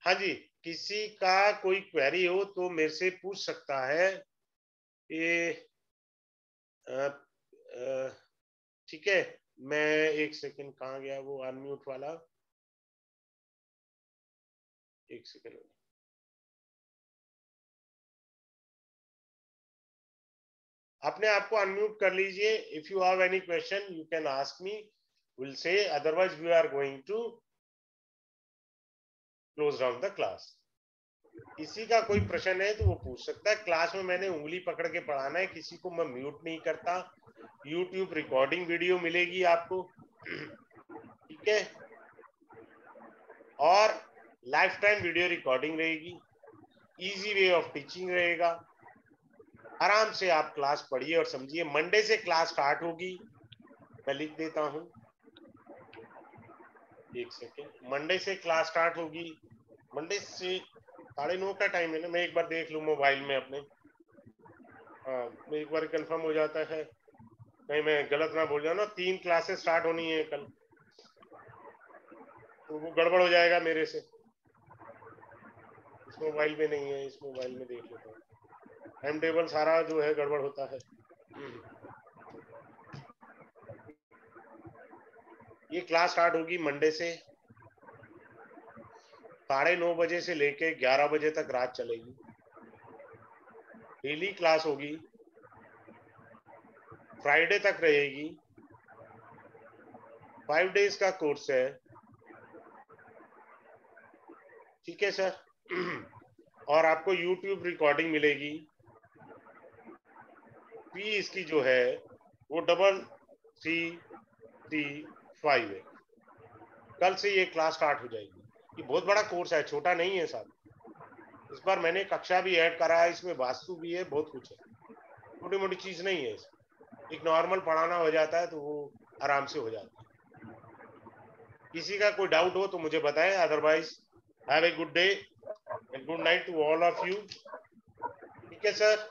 हाँ जी, किसी का कोई क्वेरी हो तो मेरे से पूछ सकता है। ये ठीक है। मैं एक सेकंड, कहाँ गया वो अनम्यूट वाला? एक सेकंड, अपने आप को अनम्यूट कर लीजिए। If you have any question you can ask me, will say, otherwise we are going to close down the class. किसी का कोई प्रश्न है तो वो पूछ सकता है। क्लास में मैंने उंगली पकड़ के पढ़ाना है, किसी को मैं म्यूट नहीं करता। यूट्यूब रिकॉर्डिंग वीडियो मिलेगी आपको, ठीक है, और लाइफ टाइम वीडियो रिकॉर्डिंग रहेगी, इजी वे ऑफ टीचिंग रहेगा। आराम से आप क्लास पढ़िए और समझिए। मंडे से क्लास स्टार्ट होगी, मैं लिख देता हूं, एक सेकेंड। मंडे से क्लास स्टार्ट होगी, मंडे से 9:30 का टाइम है ना, मैं एक बार देख लूं मोबाइल में अपने। हाँ, एक बार कंफर्म हो जाता है, कहीं मैं गलत ना बोल जाऊं ना। 3 क्लासेस स्टार्ट होनी है कल, तो वो गड़बड़ हो जाएगा मेरे से। इस मोबाइल में नहीं है, इस मोबाइल में देख लेता हूँ। टाइम टेबल सारा जो है गड़बड़ होता है। ये क्लास स्टार्ट होगी मंडे से, 9:30 बजे से लेके 11 बजे तक रात चलेगी। डेली क्लास होगी, फ्राइडे तक रहेगी। 5 डेज का कोर्स है, ठीक है सर। और आपको यूट्यूब रिकॉर्डिंग मिलेगी। फी इसकी जो है वो 3335 है। कल से ये क्लास स्टार्ट हो जाएगी। ये बहुत बड़ा कोर्स है, छोटा नहीं है साहब, इस बार मैंने कक्षा भी ऐड करा है, इसमें वास्तु भी है, बहुत कुछ है, छोटी मोटी चीज नहीं है। एक नॉर्मल पढ़ाना हो जाता है तो वो आराम से हो जाता है। किसी का कोई डाउट हो तो मुझे बताएं, otherwise have a good day and good night to all of you. ठीक है सर।